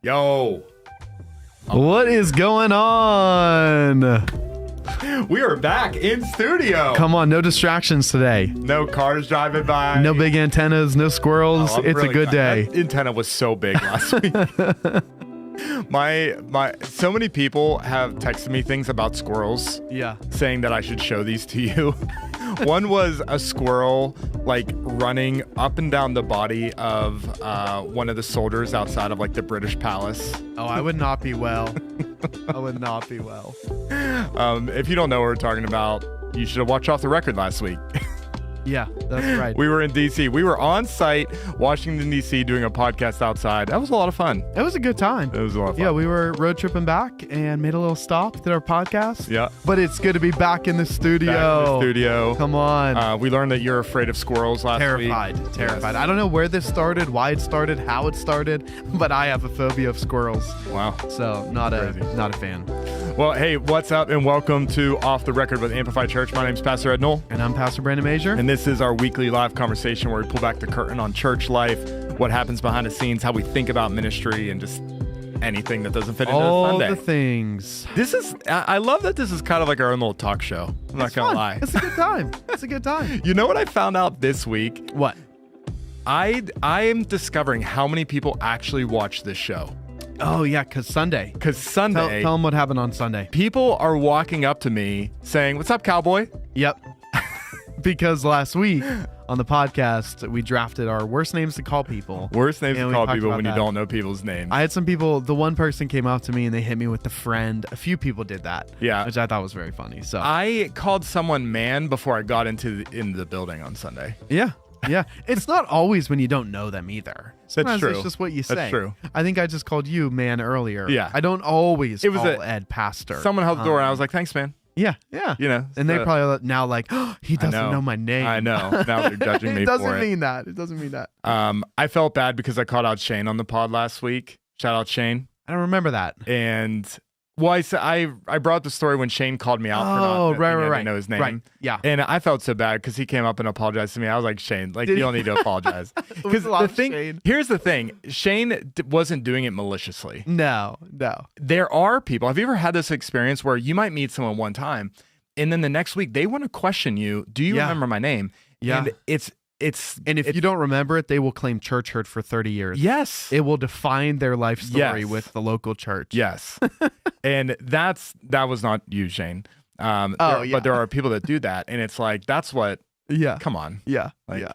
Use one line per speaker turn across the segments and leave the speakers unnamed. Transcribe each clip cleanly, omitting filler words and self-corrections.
Yo.
What is going on?
We are back in studio.
Come on, no distractions today.
No cars driving by.
No big antennas, no squirrels.
Oh, I'm
it's
really
a good day.
That antenna was so big last week. So many people have texted me things about squirrels.
Yeah.
Saying that I should show these to you. One was a squirrel like running up and down the body of one of the soldiers outside of like the British palace.
Oh, I would not be well. I would not be well.
If you don't know what we're talking about, you should have watched Off the Record last week.
Yeah, that's right.
We were in D.C. We were on site, Washington, D.C., doing a podcast outside. That was a lot of fun.
It was a good time.
It was a lot of fun.
Yeah, we were road tripping back and made a little stop, did our podcast.
Yeah.
But it's good to be back in the studio.
Back in the studio.
Come on.
We learned that you're afraid of squirrels last week.
Terrified.
Yes.
I don't know where this started, why it started, how it started, but I have a phobia of squirrels.
Wow.
So not a fan.
Well, hey, what's up, and welcome to Off the Record with Amplify Church. My name's Pastor Ed Knoll.
And I'm Pastor Brandon Major.
And this is our weekly live conversation where we pull back the curtain on church life, what happens behind the scenes, how we think about ministry, and just anything that doesn't fit into Sunday.
All the things.
I love that this is kind of like our own little talk show. I'm not going to lie.
It's a good time. It's a good time.
You know what I found out this week?
What?
I am discovering how many people actually watch this show.
Oh, yeah, because Sunday. Tell them what happened on Sunday.
People are walking up to me saying, "What's up, cowboy?"
Yep. Because last week on the podcast, we drafted our worst names to call people.
Worst names to call people when you
that.
don't know people's names.
I had some people, the one person came up to me and they hit me with the friend. A few people did that.
Yeah.
Which I thought was very funny. So
I called someone man before I got into the building on Sunday.
Yeah. Yeah. It's not always when you don't know them either. Sometimes
That's true.
It's just what you say.
That's true.
I think I just called you man earlier.
Yeah.
I don't always call Ed pastor.
Someone held the door and I was like, "Thanks, man."
Yeah.
You know.
And they probably now like, "Oh, he doesn't know my name."
I know. Now they're judging me for it.
It doesn't mean that.
I felt bad because I called out Shane on the pod last week. Shout out Shane.
I don't remember that.
And I brought the story when Shane called me out for not know his name.
Right. Yeah.
And I felt so bad because he came up and apologized to me. I was like, "Shane, like, you don't need to apologize." Because here's the thing. Shane wasn't doing it maliciously.
No.
There are people. Have you ever had this experience where you might meet someone one time and then the next week they want to question you? Do you remember my name?
Yeah.
And
and if you don't remember it, they will claim church hurt for 30 years.
Yes.
It will define their life story with the local church.
Yes. And that was not you, Shane. But there are people that do that. And it's like, that's what, come on.
Yeah.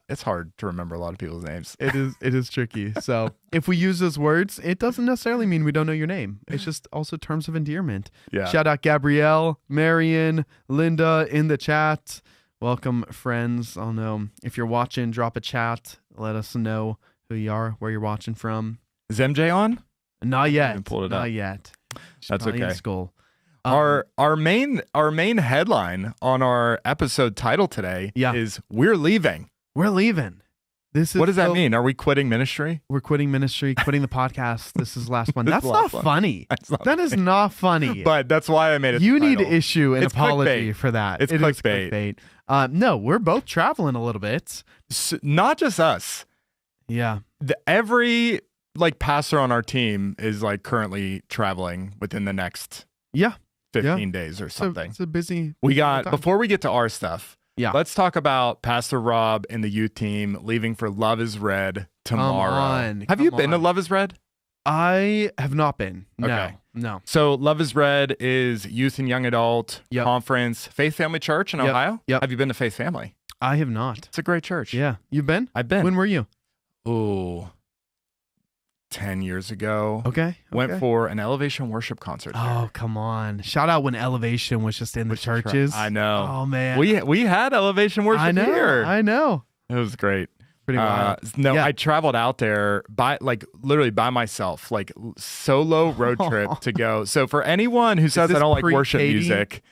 It's hard to remember a lot of people's names.
It is tricky. So if we use those words, it doesn't necessarily mean we don't know your name. It's just also terms of endearment.
Yeah.
Shout out Gabrielle, Marion, Linda in the chat. Welcome, friends. I don't know. If you're watching, drop a chat. Let us know who you are, where you're watching from.
Is MJ on?
Not yet.
Not
yet.
That's okay.
In school.
Our main headline on our episode title today is "We're leaving."
We're leaving.
What does that mean? Are we quitting ministry?
We're quitting ministry, quitting the podcast. This is the last one. That's not funny. That is not funny.
But that's why I made it.
You need to issue an apology for that.
It's clickbait.
No, we're both traveling a little bit.
Not just us.
Yeah.
Every pastor on our team is currently traveling within the next 15 days or something.
It's a busy.
Before we get to our stuff.
Yeah.
Let's talk about Pastor Rob and the youth team leaving for Love is Red tomorrow. Have you been to Love is Red?
I have not been.
Okay.
No.
So Love is Red is youth and young adult conference, Faith Family Church in Ohio.
Yep.
Have you been to Faith Family?
I have not.
It's a great church.
Yeah. You've been?
I've been.
When were you?
Ooh. 10 years ago.
Okay.
Went for an Elevation worship concert there.
Oh, come on. Shout out when Elevation was just in the churches.
I know.
Oh, man.
We had Elevation worship here.
I know.
It was great.
Pretty wild.
I traveled out there literally by myself, solo road trip to go. So for anyone who says I don't like worship music,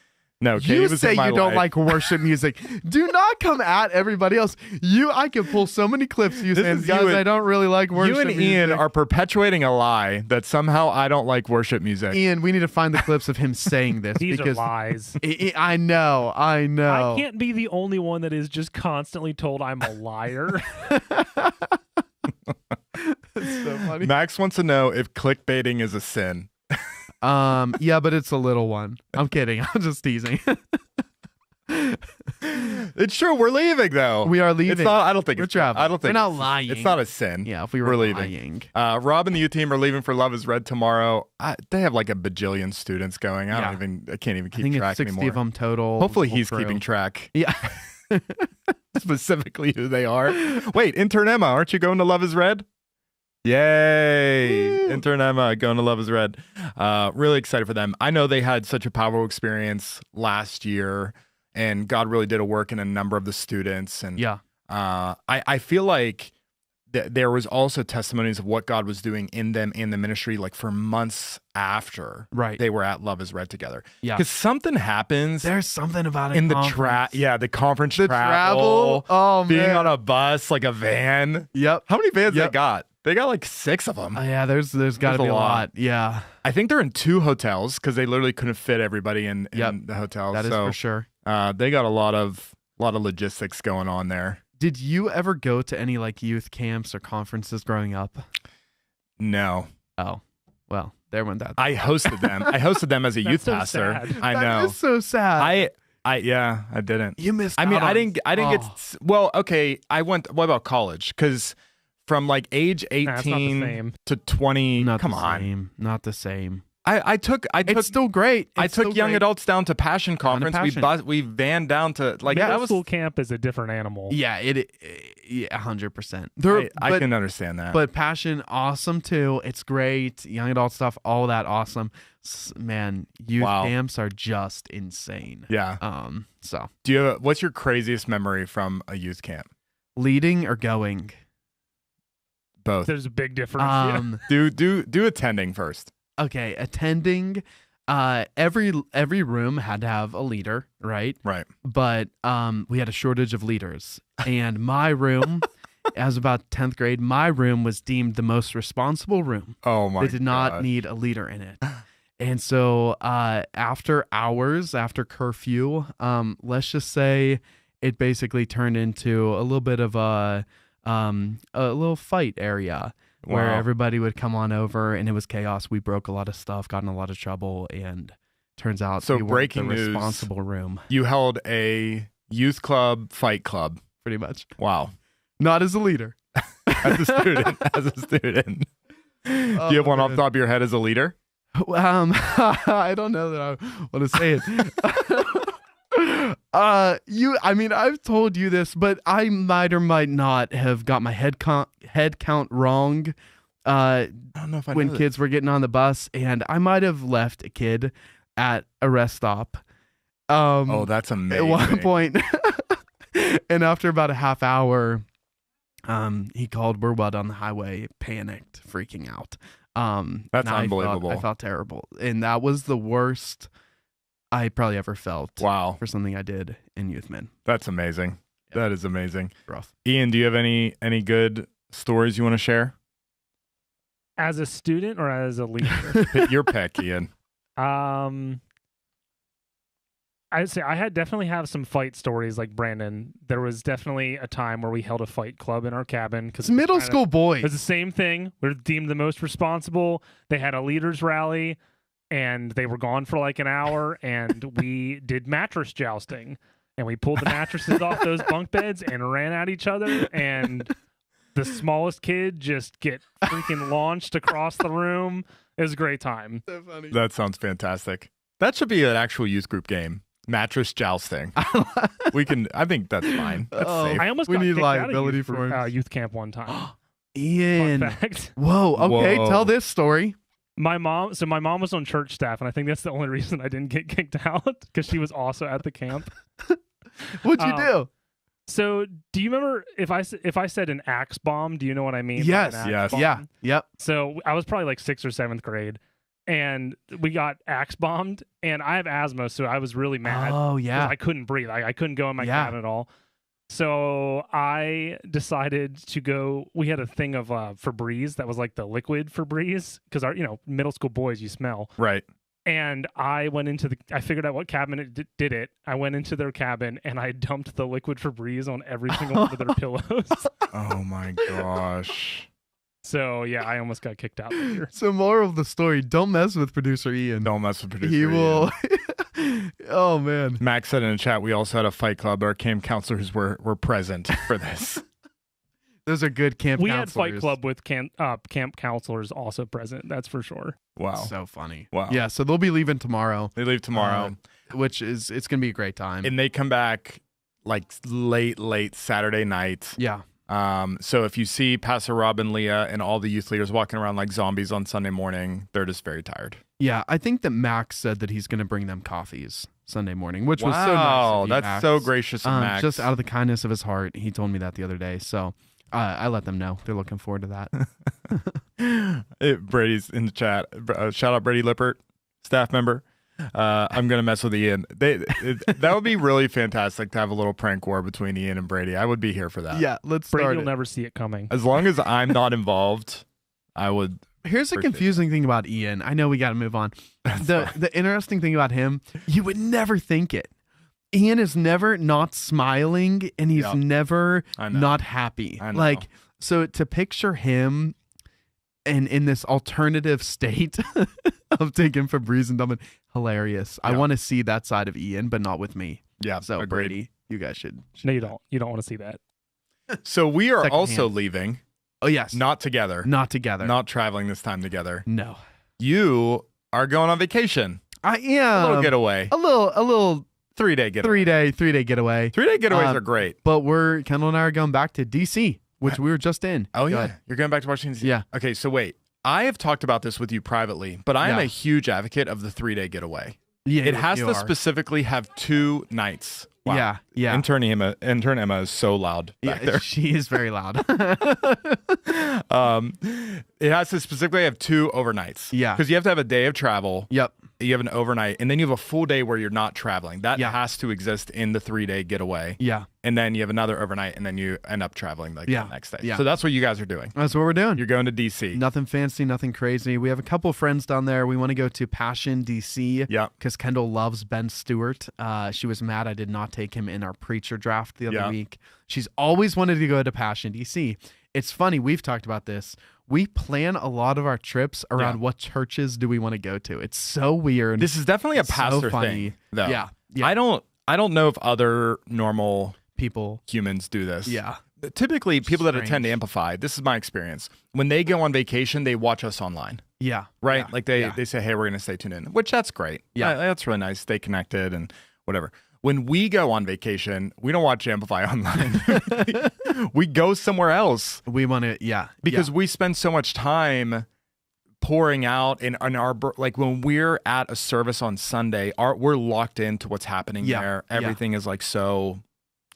no, Katie was
say
in my
you don't
life.
like worship music. Do not come at everybody else. I can pull so many clips of you saying, guys, I don't really like worship music.
You and Ian are perpetuating a lie that somehow I don't like worship music.
Ian, we need to find the clips of him saying this.
These are lies.
I know.
I can't be the only one that is just constantly told I'm a liar.
That's so funny.
Max wants to know if clickbaiting is a sin.
Yeah, but it's a little one. I'm kidding. I'm just teasing.
It's true. We're leaving though.
We are leaving.
It's not. I don't think
We're
it's
traveling.
I don't think
We're not
it's-
lying.
It's not a sin.
Yeah, if we were
We're leaving.
lying.
Rob and the U team are leaving for Love Is Red tomorrow. They have like a bajillion students going. I
Yeah.
can't even
I
keep
think
track
it's 60
anymore.
of them total.
Hopefully
Whole
he's
crew.
keeping track.
Yeah.
Specifically who they are. Wait, intern Emma, aren't you going to Love Is Red? Yay!
Woo.
Intern Emma going to Love Is Red. Really excited for them. I know they had such a powerful experience last year, and God really did a work in a number of the students. And
Yeah.
I feel like there was also testimonies of what God was doing in them in the ministry, like for months after
Right.
they were at Love Is Red together.
Yeah.
Because something happens
There's something about it
in the
conference.
the conference
The travel. Oh,
being
man.
on a bus, like a van.
Yep.
How many vans
Yep.
they got? They got like 6 of them.
Yeah, there's got to be a lot. Yeah.
I think they're in 2 hotels because they literally couldn't fit everybody in the hotel.
That is
so,
for sure.
They got a lot of logistics going on there.
Did you ever go to any like youth camps or conferences growing up?
No,
Oh, well, there went that.
I hosted them. I hosted them as a
That's
youth
so
pastor.
sad.
I
That
know.
is so sad.
I didn't.
You missed.
I mean,
out
I
on-
didn't
Oh.
get. Well, okay. I went. What about college? Because from like age
Nah, it's not the
18
same.
to 20.
Not
come
the
on.
same. Not the same.
I took
It's still great.
I
It's
took
still
young
great.
adults down to Passion Conference.
Passion.
We vanned down to like
Middle
that was.
school camp is a different animal.
Yeah, yeah, 100%.
I can understand that.
But Passion, awesome too. It's great. Young adult stuff, all that awesome. Man, youth
Wow.
camps are just insane.
yeah.
So
Do you? What's your craziest memory from a youth camp?
leading or going?
Both.
There's a big difference. Yeah.
Do attending first.
Okay, attending. Every room had to have a leader, right?
Right.
But we had a shortage of leaders, and my room, as about 10th grade, my room was deemed the most responsible room.
Oh my.
They did not
gosh.
need a leader in it. And so after hours, after curfew, let's just say it basically turned into a little bit of a little fight area where
Wow.
everybody would come on over, and it was chaos. We broke a lot of stuff, got in a lot of trouble, and turns out
So
we weren't
breaking
the
news.
responsible room,
You held a youth club fight club.
pretty much.
Wow.
Not as a leader.
As a student. As a student. Do you have one off the top of your head as a leader?
I don't know that I want to say it. I mean, I've told you this, but I might or might not have got my head count wrong.
I don't know if I
When
know
kids were getting on the bus, and I might have left a kid at a rest stop.
Oh, that's amazing.
At one point, and after about a half hour, he called. We're well down the highway, panicked, freaking out.
That's
and
unbelievable.
I felt terrible, and that was the worst I probably ever felt.
Wow.
For something I did in Youth Men.
That's amazing.
Yep.
That is amazing.
Rough.
Ian, do you have any good stories you want to share?
As a student or as a leader?
Your pick, Ian.
I'd say I definitely have some fight stories like Brandon. There was definitely a time where we held a fight club in our cabin because
It's middle school boys.
It was the same thing. We were deemed the most responsible. They had a leaders rally, and they were gone for like an hour, and we did mattress jousting, and we pulled the mattresses off those bunk beds and ran at each other, and the smallest kid just get freaking launched across the room. It was a great time.
So funny.
That sounds fantastic. That should be an actual youth group game. Mattress jousting. I think that's fine. That's safe.
I almost
We
got
need
kicked out of
liability
youth,
for him.
youth camp one time.
Ian.
Fun fact.
Whoa. Okay.
Whoa.
Tell this story.
My mom was on church staff, and I think that's the only reason I didn't get kicked out because she was also at the camp.
What'd you do?
So, do you remember if I said an axe bomb? Do you know what I mean? by
Yes.
an axe
Yes.
bomb?
Yeah. Yep.
So I was probably like 6th or 7th grade, and we got axe bombed, and I have asthma, so I was really mad.
Oh
'cause
yeah.
I couldn't breathe. I couldn't go in my
Yeah.
cabin at all. So I decided to go. We had a thing of Febreze that was like the liquid Febreze because our middle school boys, you smell.
Right.
And I went into I figured out what cabin it did it. I went into their cabin and I dumped the liquid Febreze on every single one of their pillows.
Oh my gosh.
So yeah, I almost got kicked out later.
So moral of the story, don't mess with producer Ian.
Don't mess with producer
He
Ian.
will. Oh, man.
Max said in the chat, we also had a fight club. Our camp counselors were present for this.
Those are good camp
We
counselors.
had Fight Club with camp counselors also present. That's for sure.
Wow.
So funny.
Wow.
Yeah, so they'll be leaving tomorrow.
They leave tomorrow.
Which is, it's going to be a great time.
And they come back like late Saturday night.
Yeah.
So if you see Pastor Rob and Leah and all the youth leaders walking around like zombies on Sunday morning, they're just very tired.
Yeah, I think that Max said that he's going to bring them coffees Sunday morning, which was so nice.
Wow,
of you,
that's
Max.
so gracious of Max.
Just out of the kindness of his heart, he told me that the other day. So I let them know. They're looking forward to that.
Brady's in the chat. Shout out Brady Lippert, staff member. I'm gonna mess with Ian. That would be really fantastic to have a little prank war between Ian and Brady. I would be here for that.
Yeah, let's
Brady
start
will
it.
never see it coming.
As long as I'm not involved, I would.
Here's the
Appreciate
confusing thing about Ian. I know we got to move on. The interesting thing about him, you would never think it. Ian is never not smiling, and he's
Yep.
never
I know.
not happy.
I know.
Like, so to picture him and in this alternative state of taking Febreze and dumbing, hilarious. I
Yeah.
want to see that side of Ian, but not with me.
Yeah.
So
agreed.
Brady, you guys should.
No, you don't. You don't want to see that.
So we are
Second
also
hand.
leaving,
Oh yes,
not together,
not together.
not traveling this time together.
No.
You are going on vacation.
I
A
am
little getaway.
a little
3-day getaway.
3-day getaway.
3-day getaways
Um,
are great.
But Kendall and I are going back to DC, which we were just in.
Oh,
Go
yeah.
ahead.
You're going back to Washington, D.C.?
Yeah.
Okay, so wait. I have talked about this with you privately, but I am
Yeah.
a huge advocate of the 3-day getaway.
Yeah,
It has
you
to
are.
specifically have 2 nights. Wow.
Yeah, yeah.
Intern Emma is so loud back
Yeah,
there.
she is very loud.
It has to specifically have 2 overnights.
Yeah.
Because you have to have a day of travel.
Yep.
You have an overnight, and then you have a full day where you're not traveling. That
Yeah.
has to exist in the 3-day getaway.
Yeah.
And then you have another overnight, and then you end up traveling like
Yeah.
the next day.
Yeah.
So that's what you guys are doing.
That's what we're doing.
You're going to DC.
Nothing fancy, nothing crazy. We have a couple friends down there. We want to go to Passion, DC.
Yeah.
Because Kendall loves Ben Stewart. She was mad I did not take him in our preacher draft the other
Yeah.
week. She's always wanted to go to Passion, DC. It's funny. We've talked about this. We plan a lot of our trips around
Yeah.
what churches do we want to go to. It's so weird.
This is definitely a
So
pastor
funny.
thing, though.
Yeah. Yeah.
I don't know if other normal
People.
humans do this.
Yeah.
Typically, people that attend
Strange.
Amplify, this is my experience. When they go on vacation, they watch us online,
Yeah.
right?
Yeah.
Like they
Yeah.
say, hey, we're going to stay tuned in, which that's great.
Yeah.
That's really nice. Stay connected and whatever. When we go on vacation, we don't watch Amplify online. We go somewhere else
We want to, yeah.
because we spend so much time pouring out in our, like when we're at a service on Sunday, we're locked into what's happening
Yeah.
there.
Yeah.
Everything is like so,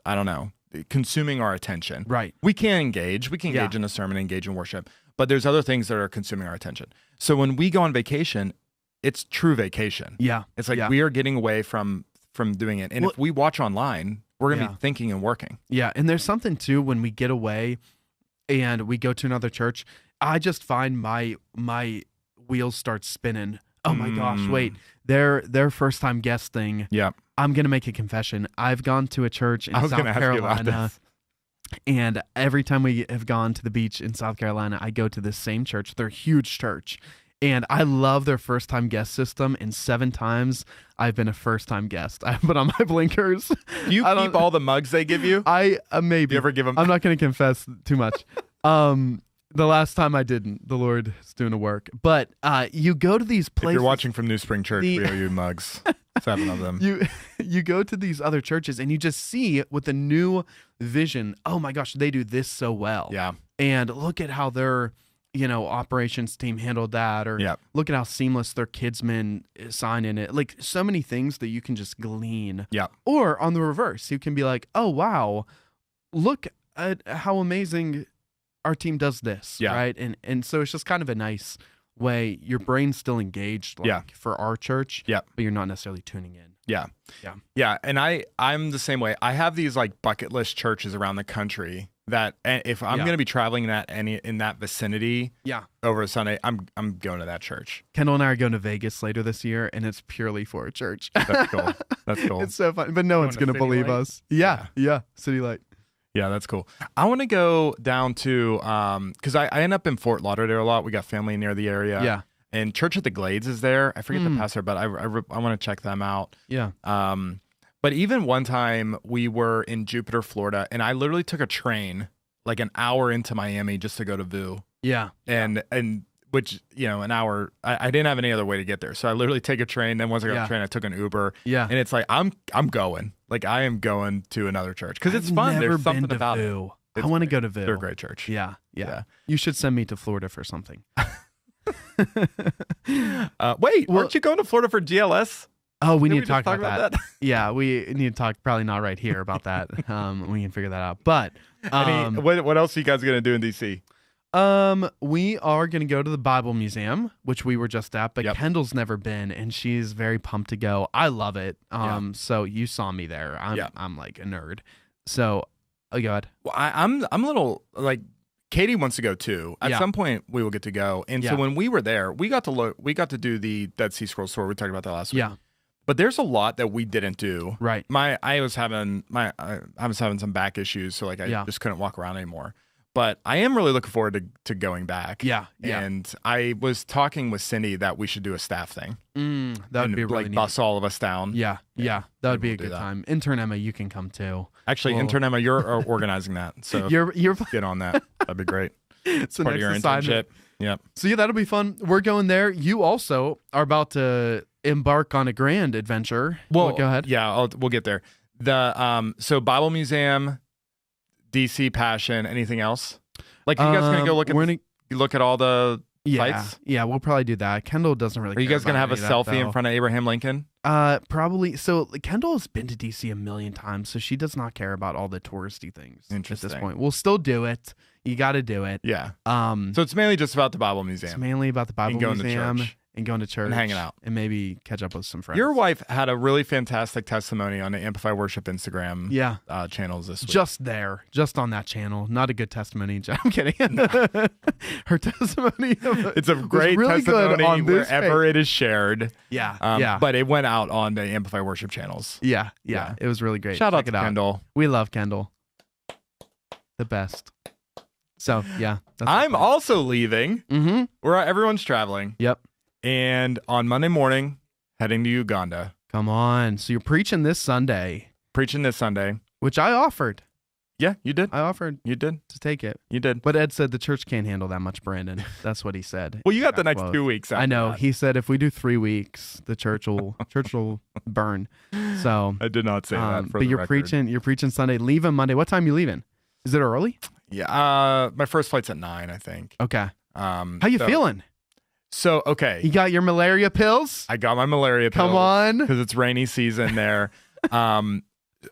I don't know, consuming our attention.
Right.
We can engage. We can
Yeah.
engage in a sermon, engage in worship, but there's other things that are consuming our attention. So when we go on vacation, it's true vacation.
Yeah.
It's like
Yeah.
we are getting away from doing it. And
Well-
if we watch online, we're going to
Yeah.
be thinking and working.
Yeah, and there's something too when we get away and we go to another church, I just find my wheels start spinning. Oh my gosh, wait. Their first time guest thing.
Yeah.
I'm going to make a confession. I've gone to a church in
I was
South
going to ask you about
Carolina,
this.
and every time we have gone to the beach in South Carolina, I go to this same church. They're a huge church. And I love their first time guest system. And 7 times I've been a first time guest. I put on my blinkers.
Do you
I don't-
keep all the mugs they give you?
I maybe.
Do you ever give them?
I'm not going to confess too much. The last time I didn't, the Lord is doing a work. But you go to these
If
places.
you're watching from New Spring Church,
The-
we owe you mugs. 7 of them.
You go to these other churches and you just see with a new vision. Oh my gosh, they do this so well.
Yeah.
And look at how their operations team handled that, or
Yep.
look at how seamless their kidsmen sign in it. Like so many things that you can just glean.
Yeah.
Or on the reverse, you can be like, oh wow, look at how amazing our team does this.
Yeah.
Right. And so it's just kind of a nice way. Your brain's still engaged like,
Yeah.
for our church.
Yeah.
But you're not necessarily tuning in.
Yeah.
Yeah.
Yeah. And I'm the same way. I have these like bucket list churches around the country that if I'm
Yeah.
going to be traveling in that vicinity
Yeah.
over a Sunday, I'm going to that church.
Kendall and I are going to Vegas later this year, and it's purely for a church.
That's cool. That's cool.
It's so fun, but no one's
Going
going
to
to
City
believe
Light?
us. Yeah. City Light.
Yeah, that's cool. I want to go down to because I end up in Fort Lauderdale a lot. We got family near the area.
Yeah.
And Church of the Glades is there. I forget the pastor, but I want to check them out.
Yeah.
But even one time we were in Jupiter, Florida, and I literally took a train like an hour into Miami just to go to VU.
Yeah.
And which, an hour, I didn't have any other way to get there. So I literally take a train. Then once I got the train, I took an Uber.
Yeah.
And it's like, I'm going. Like, I am going to another church because it's fun.
Never
There's something
been to
about
VU.
it.
I want to go to VU.
They're a great church.
Yeah. You should send me to Florida for something.
Wait, weren't you going to Florida for GLS?
Oh, we
Did
need
we
to talk
just
about that. Yeah, we need to talk. Probably not right here about that. We can figure that out. But
what else are you guys gonna do in DC?
We are gonna go to the Bible Museum, which we were just at, but Kendall's never been, and she's very pumped to go. I love it. So you saw me there. I'm like a nerd. So, oh God.
Well, I'm a little like. Katie wants to go too. At some point, we will get to go. And so when we were there, we got to do the Dead Sea Scrolls tour. We talked about that last week.
Yeah.
But there's a lot that we didn't do.
Right.
I was having some back issues, so like I just couldn't walk around anymore. But I am really looking forward to going back.
Yeah.
And I was talking with Cindy that we should do a staff thing.
That would be really
like
neat.
bus all of us down.
Yeah. That would be a good time. Intern Emma, you can come too.
Actually, intern Emma, you're organizing that. So
you're
get on that. That'd be great.
It's
part of your internship. Yep.
So yeah, that'll be fun. We're going there. You also are about to embark on a grand adventure. Well, go ahead.
Yeah, we'll get there. So Bible Museum, DC Passion, anything else? Like, are you guys gonna go look at all the sites?
Yeah, we'll probably do that. Kendall doesn't really.
Are you guys gonna have a selfie in front of Abraham Lincoln?
Probably. So Kendall has been to DC a million times, so she does not care about all the touristy things at this point. We'll still do it. You got to do it.
Yeah. So it's mainly just about the Bible Museum.
It's mainly about the Bible Museum and going to church
and hanging out
and maybe catch up with some friends.
Your wife had a really fantastic testimony on the Amplify Worship Instagram channels this week.
Just on that channel. Not a good testimony. I'm kidding. Her testimony.
It's a great
really
testimony
good on
wherever it is shared.
Yeah.
But it went out on the Amplify Worship channels.
Yeah. It was really great.
Shout out to Kendall.
We love Kendall. The best. So, yeah.
I'm also leaving.
Mm-hmm.
Everyone's traveling.
Yep.
And on Monday morning, heading to Uganda.
Come on. So you're preaching this Sunday.
Which
I offered.
Yeah, you did.
I offered.
You did.
To take it.
You did.
But Ed said the church can't handle that much, Brandon. That's what he said.
Well, you got the next 2 weeks.
I know.
That.
He said if we do 3 weeks, the church will burn. So
I did not say that.
But you're preaching Sunday. Leaving Monday. What time are you leaving? Is it early?
Yeah. My first flight's at 9, I think.
Okay. How you feeling?
So, okay.
You got your malaria pills?
I got my malaria pills.
Come on.
Because it's rainy season there.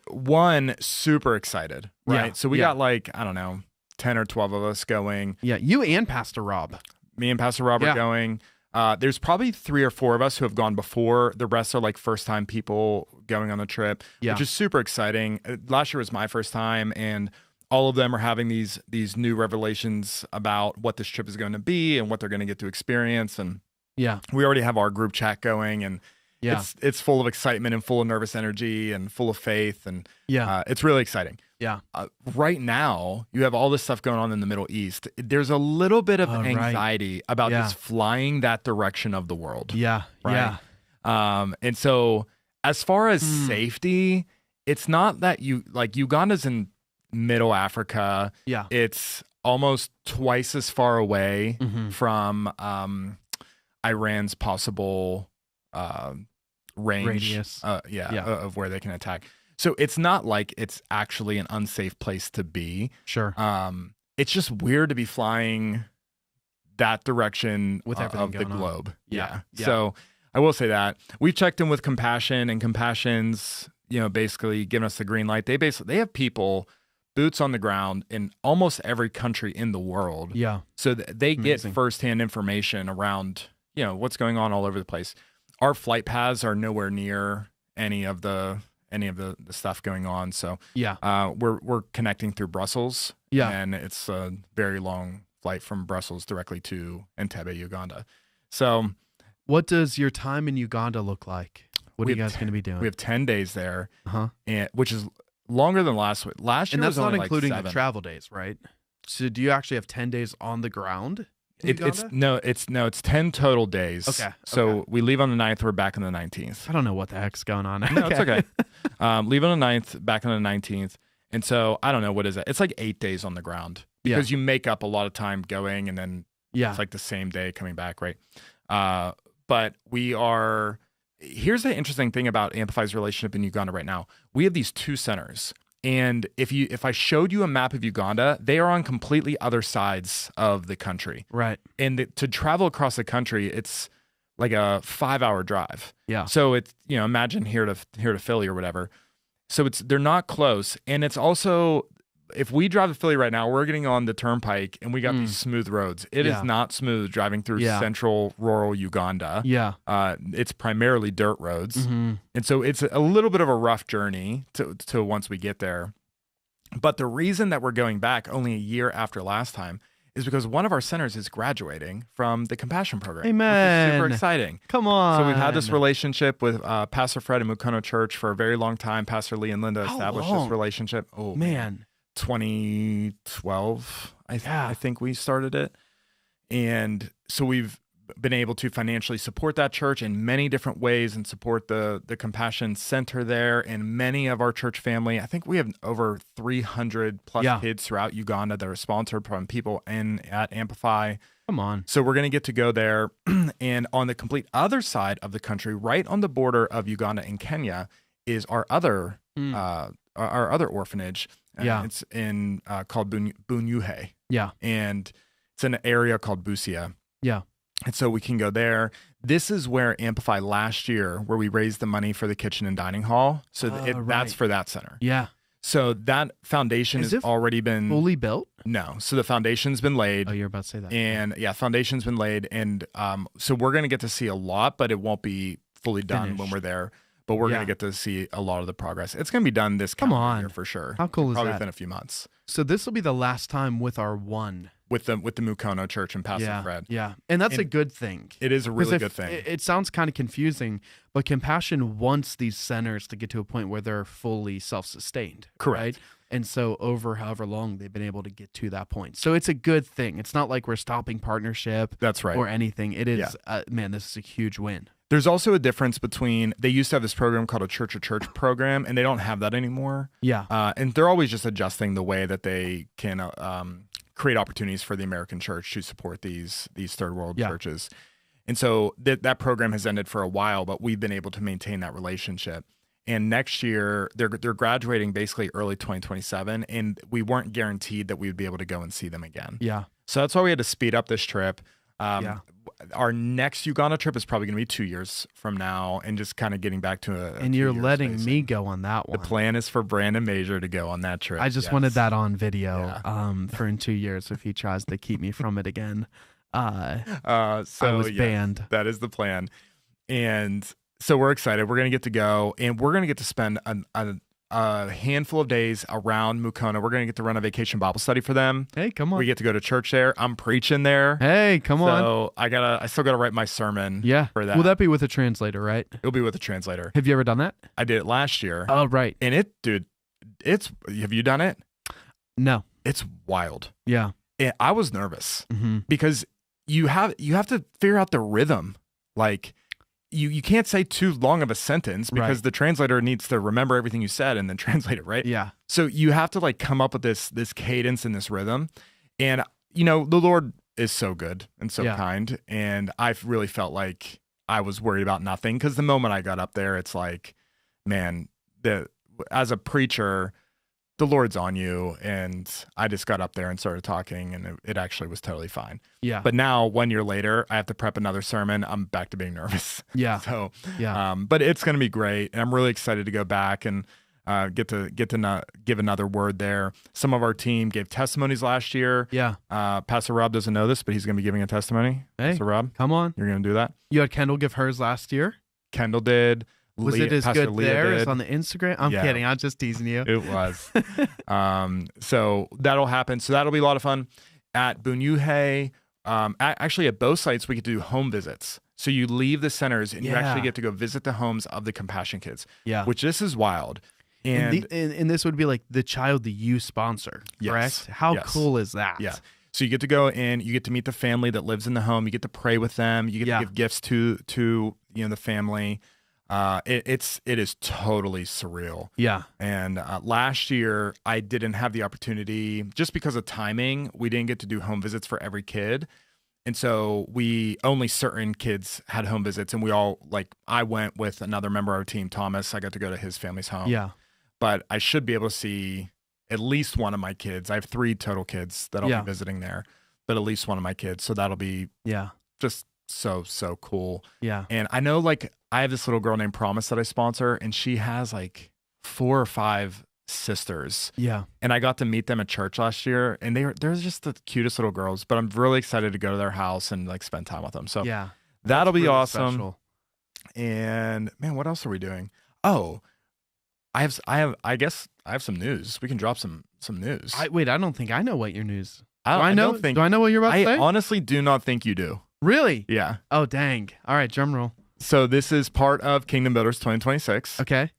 One, super excited, right?
Yeah,
so we got like, I don't know, 10 or 12 of us going.
Yeah, you and Pastor Rob.
Me and Pastor Rob are going. There's probably 3 or 4 of us who have gone before. The rest are like first-time people going on the trip, which is super exciting. Last year was my first time, and all of them are having these new revelations about what this trip is going to be and what they're going to get to experience. And we already have our group chat going, and it's full of excitement and full of nervous energy and full of faith, and it's really exciting. Right now, you have all this stuff going on in the Middle East. There's a little bit of anxiety about just flying that direction of the world. And so as far as safety, it's not that Uganda's in Middle Africa. It's almost twice as far away from Iran's possible
radius
of where they can attack. So it's not like it's actually an unsafe place to be.
Sure.
It's just weird to be flying that direction
with
of the globe.
Yeah.
So I will say that we've checked in with Compassion, and Compassion's, basically giving us the green light. They have people, boots on the ground in almost every country in the world. So they get firsthand information around, what's going on all over the place. Our flight paths are nowhere near any of the stuff going on. So we're connecting through Brussels. And it's a very long flight from Brussels directly to Entebbe, Uganda. So
what does your time in Uganda look like? What are you guys going to be doing?
We have 10 days there, and which is Longer than last week. Last year
And that's
was only
not including
like
the
7.
travel days, right? So do you actually have 10 days on the ground?
It's 10 total days.
Okay.
So we leave on the 9th. We're back on the 19th.
I don't know what the heck's going on.
No, it's okay. Leave on the 9th, back on the 19th. And so I don't know, what is it? It's like 8 days on the ground because you make up a lot of time going and then it's like the same day coming back, right? But here's the interesting thing about Amplify's relationship in Uganda right now. We have these 2 centers. And if I showed you a map of Uganda, they are on completely other sides of the country.
Right.
And to travel across the country, it's like a 5-hour drive.
Yeah.
So it's, imagine here to Philly or whatever. So they're not close. And it's also, if we drive to Philly right now, we're getting on the turnpike and we got these smooth roads. It is not smooth driving through central rural Uganda.
Yeah.
It's primarily dirt roads.
Mm-hmm.
And so it's a little bit of a rough journey to once we get there. But the reason that we're going back only a year after last time is because one of our centers is graduating from the Compassion Program.
Amen.
Which is super exciting.
Come on.
So we've had this relationship with Pastor Fred and Mukono Church for a very long time. Pastor Lee and Linda established this relationship. Oh,
man.
2012, I think we started it. And so we've been able to financially support that church in many different ways and support the Compassion Center there and many of our church family. I think we have over 300 plus kids throughout Uganda that are sponsored from people at Amplify.
Come on.
So we're going to get to go there. And on the complete other side of the country, right on the border of Uganda and Kenya, is our other orphanage. It's called Bunyuhe.
Yeah.
And it's in an area called Busia.
Yeah.
And so we can go there. This is where Amplify last year, where we raised the money for the kitchen and dining hall. So that's for that center.
Yeah.
So that foundation has already been
fully built.
No. So the foundation's been laid.
Oh, you're about to say that.
And foundation's been laid. And so we're going to get to see a lot, but it won't be fully done when we're there. But we're going to get to see a lot of the progress. It's going to be done this year for sure.
How cool is
Probably
that?
within a few months.
So this will be the last time with our one.
With the Mukono Church and Pastor Fred.
Yeah. And that's a good thing.
It is a really good thing.
It sounds kind of confusing, but Compassion wants these centers to get to a point where they're fully self-sustained.
Correct.
Right? And so over however long they've been able to get to that point. So it's a good thing. It's not like we're stopping partnership.
That's right.
Or anything. It is, man, this is a huge win.
There's also a difference between, they used to have this program called a church-to-church program, and they don't have that anymore.
Yeah.
And they're always just adjusting the way that they can create opportunities for the American church to support these third world churches. And so that program has ended for a while, but we've been able to maintain that relationship. And next year, they're graduating basically early 2027, and we weren't guaranteed that we would be able to go and see them again.
Yeah.
So that's why we had to speed up this trip. Our next Uganda trip is probably going to be 2 years from now, and just kind of getting back to a
and you're letting me go on that one.
The plan is for Brandon Major to go on that trip.
I just wanted that on video for in 2 years if he tries to keep me from it again. I was banned.
That is the plan. And so we're excited. We're going to get to go, and we're going to get to spend a handful of days around Mukono. We're going to get to run a vacation Bible study for them.
Hey, come on.
We get to go to church there. I'm preaching there.
Hey, come on.
So I still got to write my sermon for that.
Will that be with a translator, right?
It'll be with a translator.
Have you ever done that?
I did it last year.
Oh, right.
And have you done it?
No.
It's wild.
Yeah.
And I was nervous because you have to figure out the rhythm. Like, you can't say too long of a sentence because the translator needs to remember everything you said and then translate it, right?
Yeah.
So you have to like come up with this cadence and this rhythm. And the Lord is so good and so kind. And I really felt like I was worried about nothing, because the moment I got up there, it's like, man, as a preacher, the Lord's on you. And I just got up there and started talking, and it actually was totally fine.
Yeah.
But now 1 year later, I have to prep another sermon. I'm back to being nervous.
Yeah.
So, but it's going to be great. And I'm really excited to go back and get to give another word there. Some of our team gave testimonies last year.
Yeah.
Pastor Rob doesn't know this, but he's going to be giving a testimony.
Hey,
Pastor Rob,
come on.
You're going to do that?
You had Kendall give hers last year?
Kendall did.
Was it as good there as on the Instagram? I'm kidding. I'm just teasing you.
It was. So that'll happen. So that'll be a lot of fun. At Bunyuhe, actually at both sites, we get to do home visits. So you leave the centers and you actually get to go visit the homes of the Compassion kids.
Yeah.
Which this is wild.
And this would be like the child that you sponsor, correct? How cool is that?
Yeah. So you get to go in, you get to meet the family that lives in the home, you get to pray with them, you get to give gifts to the family. It is totally surreal.
Yeah.
And last year I didn't have the opportunity just because of timing. We didn't get to do home visits for every kid. And so only certain kids had home visits, and I went with another member of our team, Thomas. I got to go to his family's home.
Yeah. But
I should be able to see at least one of my kids. I have 3 total kids that I'll be visiting there, but at least one of my kids. So that'll be just so cool.
Yeah.
And I know I have this little girl named Promise that I sponsor, and she has 4 or 5 sisters.
Yeah.
And I got to meet them at church last year, and they're just the cutest little girls, but I'm really excited to go to their house and spend time with them. So that'll be really awesome. Special. And man, what else are we doing? Oh, I guess I have some news. We can drop some news.
I don't think I know what your news.
Do I know what you're about to say? I honestly do not think you do.
Really?
Yeah.
Oh, dang. All right, drum roll.
So this is part of Kingdom Builders 2026.
Okay.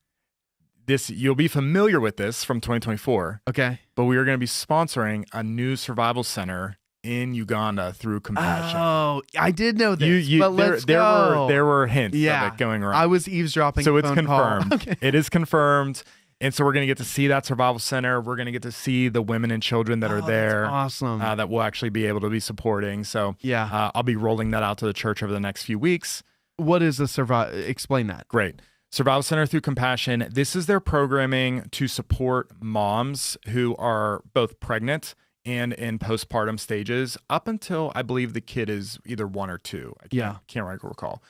You'll be familiar with this from 2024.
Okay.
But we are going to be sponsoring a new survival center in Uganda through Compassion.
Oh, I did know this. But let's go.
There were hints of it going around.
I was eavesdropping.
So it's confirmed. Okay. It is confirmed. And so we're going to get to see that survival center. We're going to get to see the women and children that are there.
That's awesome.
That we'll actually be able to be supporting. So I'll be rolling that out to the church over the next few weeks.
What is a survival? Explain that.
Great. Survival Center through Compassion. This is their programming to support moms who are both pregnant and in postpartum stages up until I believe the kid is either 1 or 2. I can't recall.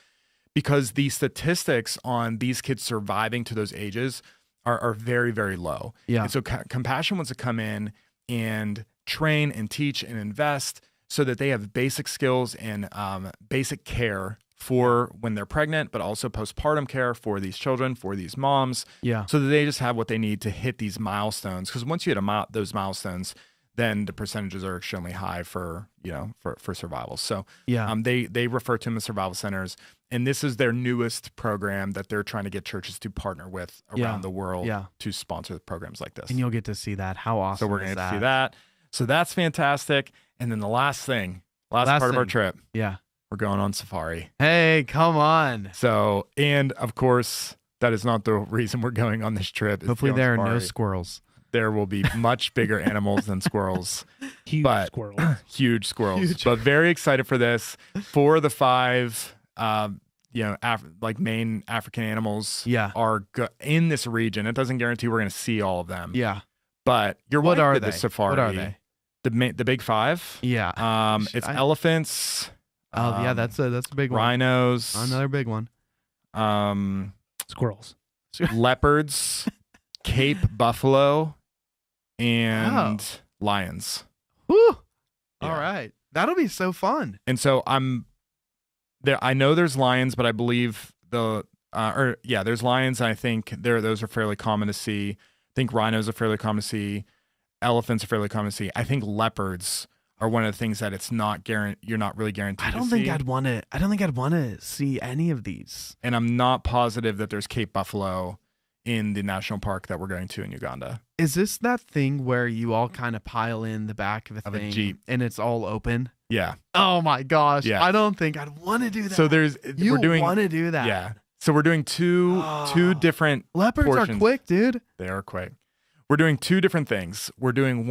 Because the statistics on these kids surviving to those ages are very, very low.
Yeah.
And so Compassion wants to come in and train and teach and invest so that they have basic skills and basic care for when they're pregnant, but also postpartum care for these children, for these moms.
Yeah.
So that they just have what they need to hit these milestones. Because once you hit those milestones, then the percentages are extremely high for survival. So they refer to them as survival centers. And this is their newest program that they're trying to get churches to partner with around the world to sponsor programs like this.
And you'll get to see that. How awesome.
So we're going to see that. So that's fantastic. And then the last part of our trip.
Yeah.
We're going on safari.
Hey, come on.
So, and of course, that is not the reason we're going on this trip.
Hopefully there are no squirrels.
There will be much bigger animals than squirrels.
Huge squirrels.
Huge squirrels. But very excited for this. 4 of the 5, main African animals are in this region. It doesn't guarantee we're going to see all of them.
Yeah.
But
what are they?
The safari.
What are they?
The big 5?
Yeah.
It's elephants.
That's a big one.
Rhinos.
Another big one.
Squirrels.
Leopards, Cape buffalo, and lions.
Woo! Yeah. All right. That'll be so fun.
And so I'm there. I know there's lions, but I believe there's lions. And I think those are fairly common to see. I think rhinos are fairly common to see. Elephants are fairly common to see. I think leopards are one of the things that you're not really guaranteed.
I don't think I'd want to see any of these.
And I'm not positive that there's Cape buffalo in the national park that we're going to in Uganda.
Is this that thing where you all kind of pile in the back of a Jeep and it's all open?
Yeah.
Oh my gosh.
Yeah.
I don't think I'd want to do that.
So
we're want to do that.
Yeah. So we're doing two different
leopards
portions.
Are quick, dude.
They are quick. We're doing 2 different things. We're doing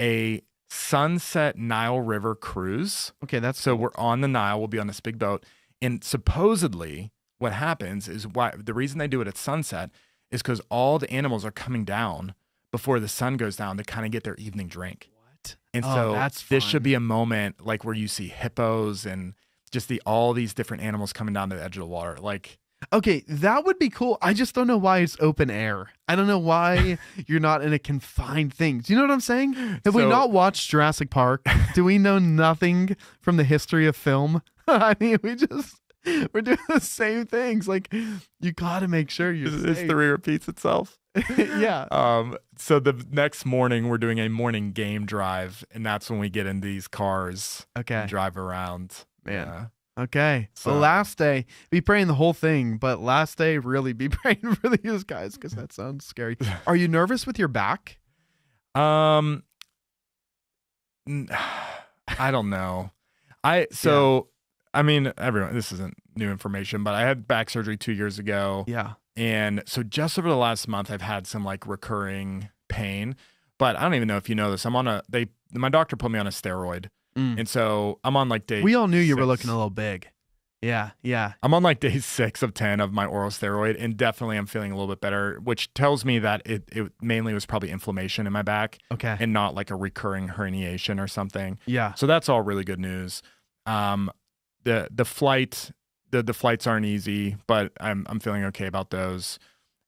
a Sunset Nile River cruise.
Okay, that's
so
cool.
We're on the Nile. We'll be on this big boat, and supposedly what happens is the reason they do it at sunset is because all the animals are coming down before the sun goes down to kind of get their evening drink.
What?
And this should be a moment where you see hippos and just all these different animals coming down to the edge of the water.
Okay, that would be cool. I just don't know why it's open air. I don't know why you're not in a confined thing. Do you know what I'm saying? Have we not watched Jurassic Park? Do we know nothing from the history of film? I mean, we're doing the same things. You got to make sure you're safe.
History repeats itself.
Yeah.
So the next morning we're doing a morning game drive, and that's when we get in these cars.
Okay.
And drive around.
Man. Okay.
So-
The last day, be praying the whole thing, but last day, really be praying for these guys because that sounds scary. Are you nervous with your back?
I don't know. I mean, everyone, this isn't new information, but I had back surgery 2 years ago.
Yeah.
And so just over the last month, I've had some like recurring pain, but I don't even know if you know this. My doctor put me on a steroid. And so I'm on like day
We all knew you were
6.
looking a little big. Yeah. Yeah.
I'm on like day 6 of 10 of my oral steroid, and definitely I'm feeling a little bit better, which tells me that it mainly was probably inflammation in my back.
Okay.
And not like a recurring herniation or something.
Yeah.
So that's all really good news. The flights aren't easy, but I'm feeling okay about those.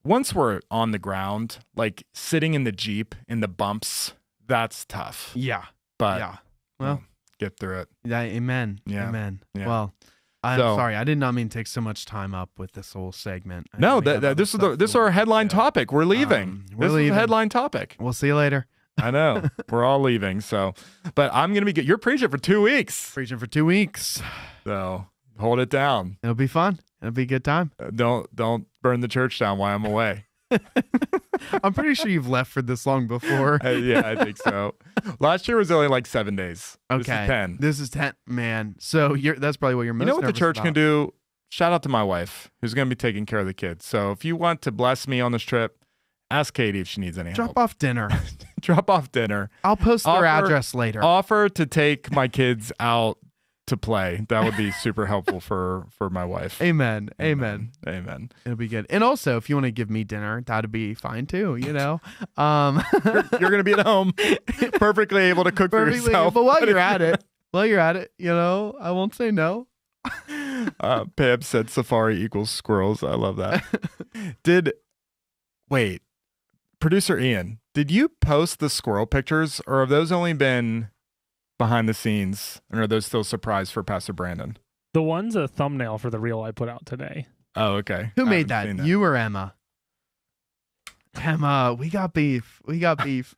Once we're on the ground, like sitting in the Jeep in the bumps, that's tough.
Yeah.
But
yeah. Well,
get through it.
yeah. Amen.
Yeah.
Amen.
Yeah.
Well, I'm sorry. I did not mean to take so much time up with this whole segment.
No, this is our headline topic. We're leaving. This is the headline topic.
We'll see you later.
I know. We're all leaving. So, but I'm going to be you're preaching for 2 weeks.
Preaching for 2 weeks.
So hold it down.
It'll be fun. It'll be a good time.
Don't burn the church down while I'm away.
I'm pretty sure you've left for this long before.
Yeah, I think so. Last year was only like 7 days.
Okay.
This is 10.
This is 10, man. So that's probably what you're most
You know what the
nervous
church
about.
can do? Shout out to my wife, who's going to be taking care of the kids. So if you want to bless me on this trip, ask Katie if she needs any
Drop
help.
off dinner.
Drop off dinner.
I'll post their address later.
Offer to take my kids out to play. That would be super helpful for my wife.
Amen. Amen.
Amen.
It'll be good. And also, if you want to give me dinner, that'd be fine too, you know?
You're going to be at home, perfectly able to cook for yourself.
But while you're at it, you know, I won't say no.
Pam said safari equals squirrels. I love that. Wait, producer Ian, did you post the squirrel pictures, or have those only been behind the scenes, and are those still a surprise for Pastor Brandon?
The one's a thumbnail for the reel I put out today.
Oh, okay.
Who made that? You or Emma? Emma, we got beef. We got beef.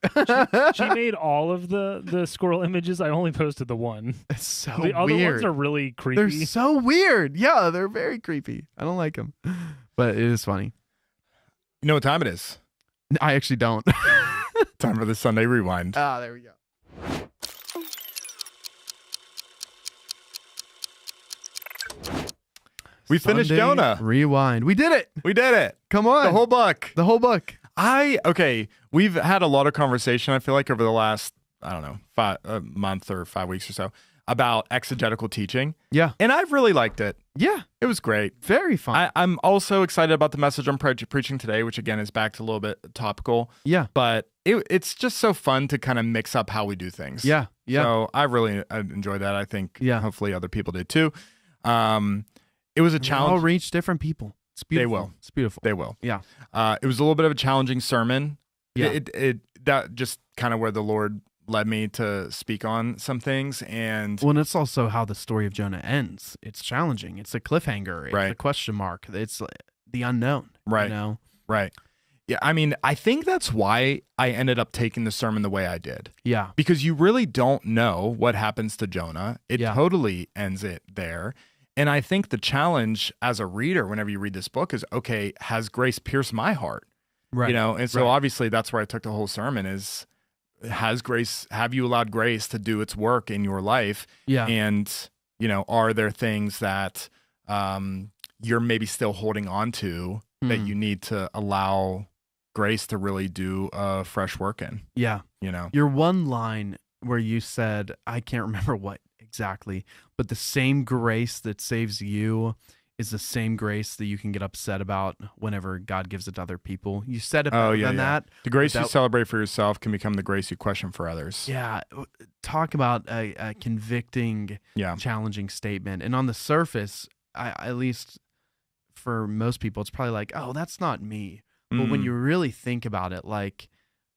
She made all of the squirrel images. I only posted the one.
It's so
The other
weird.
ones are really creepy.
They're so weird. Yeah, they're very creepy. I don't like them, but it is funny.
You know what time it is?
I actually don't.
Time for the Sunday Rewind.
There we go.
We finished
Sunday
Jonah.
Rewind. We did it.
We did it.
Come on.
The whole book.
The whole book.
We've had a lot of conversation, I feel like, over the last, I don't know, a month or 5 weeks or so about exegetical teaching.
Yeah.
And I've really liked it.
Yeah.
It was great.
Very fun.
I'm also excited about the message I'm preaching today, which again is back to a little bit topical.
Yeah.
But it's just so fun to kind of mix up how we do things.
Yeah. Yeah.
So I really enjoyed that. I think hopefully other people did too. It was a challenge.
All reach different people. It's beautiful.
They will.
It's beautiful.
They will.
Yeah.
It was a little bit of a challenging sermon.
Yeah.
That just kind of where the Lord led me to speak on some things. And
well, and it's also how the story of Jonah ends. It's challenging. It's a cliffhanger. It's a question mark. It's the unknown.
Right.
You know?
Right. Yeah. I mean, I think that's why I ended up taking the sermon the way I did.
Yeah.
Because you really don't know what happens to Jonah. It totally ends it there. And I think the challenge as a reader, whenever you read this book, is, okay, has grace pierced my heart?
Right.
You know, and so obviously that's where I took the whole sermon is, have you allowed grace to do its work in your life?
Yeah.
And, you know, are there things that you're maybe still holding on to that you need to allow grace to really do a fresh work in?
Yeah.
You know,
your one line where you said, I can't remember what exactly, but the same grace that saves you is the same grace that you can get upset about whenever God gives it to other people. You said it better than that.
The grace you celebrate for yourself can become the grace you question for others.
Yeah. Talk about a convicting, challenging statement. And on the surface, at least for most people, it's probably like, oh, that's not me. But when you really think about it, like,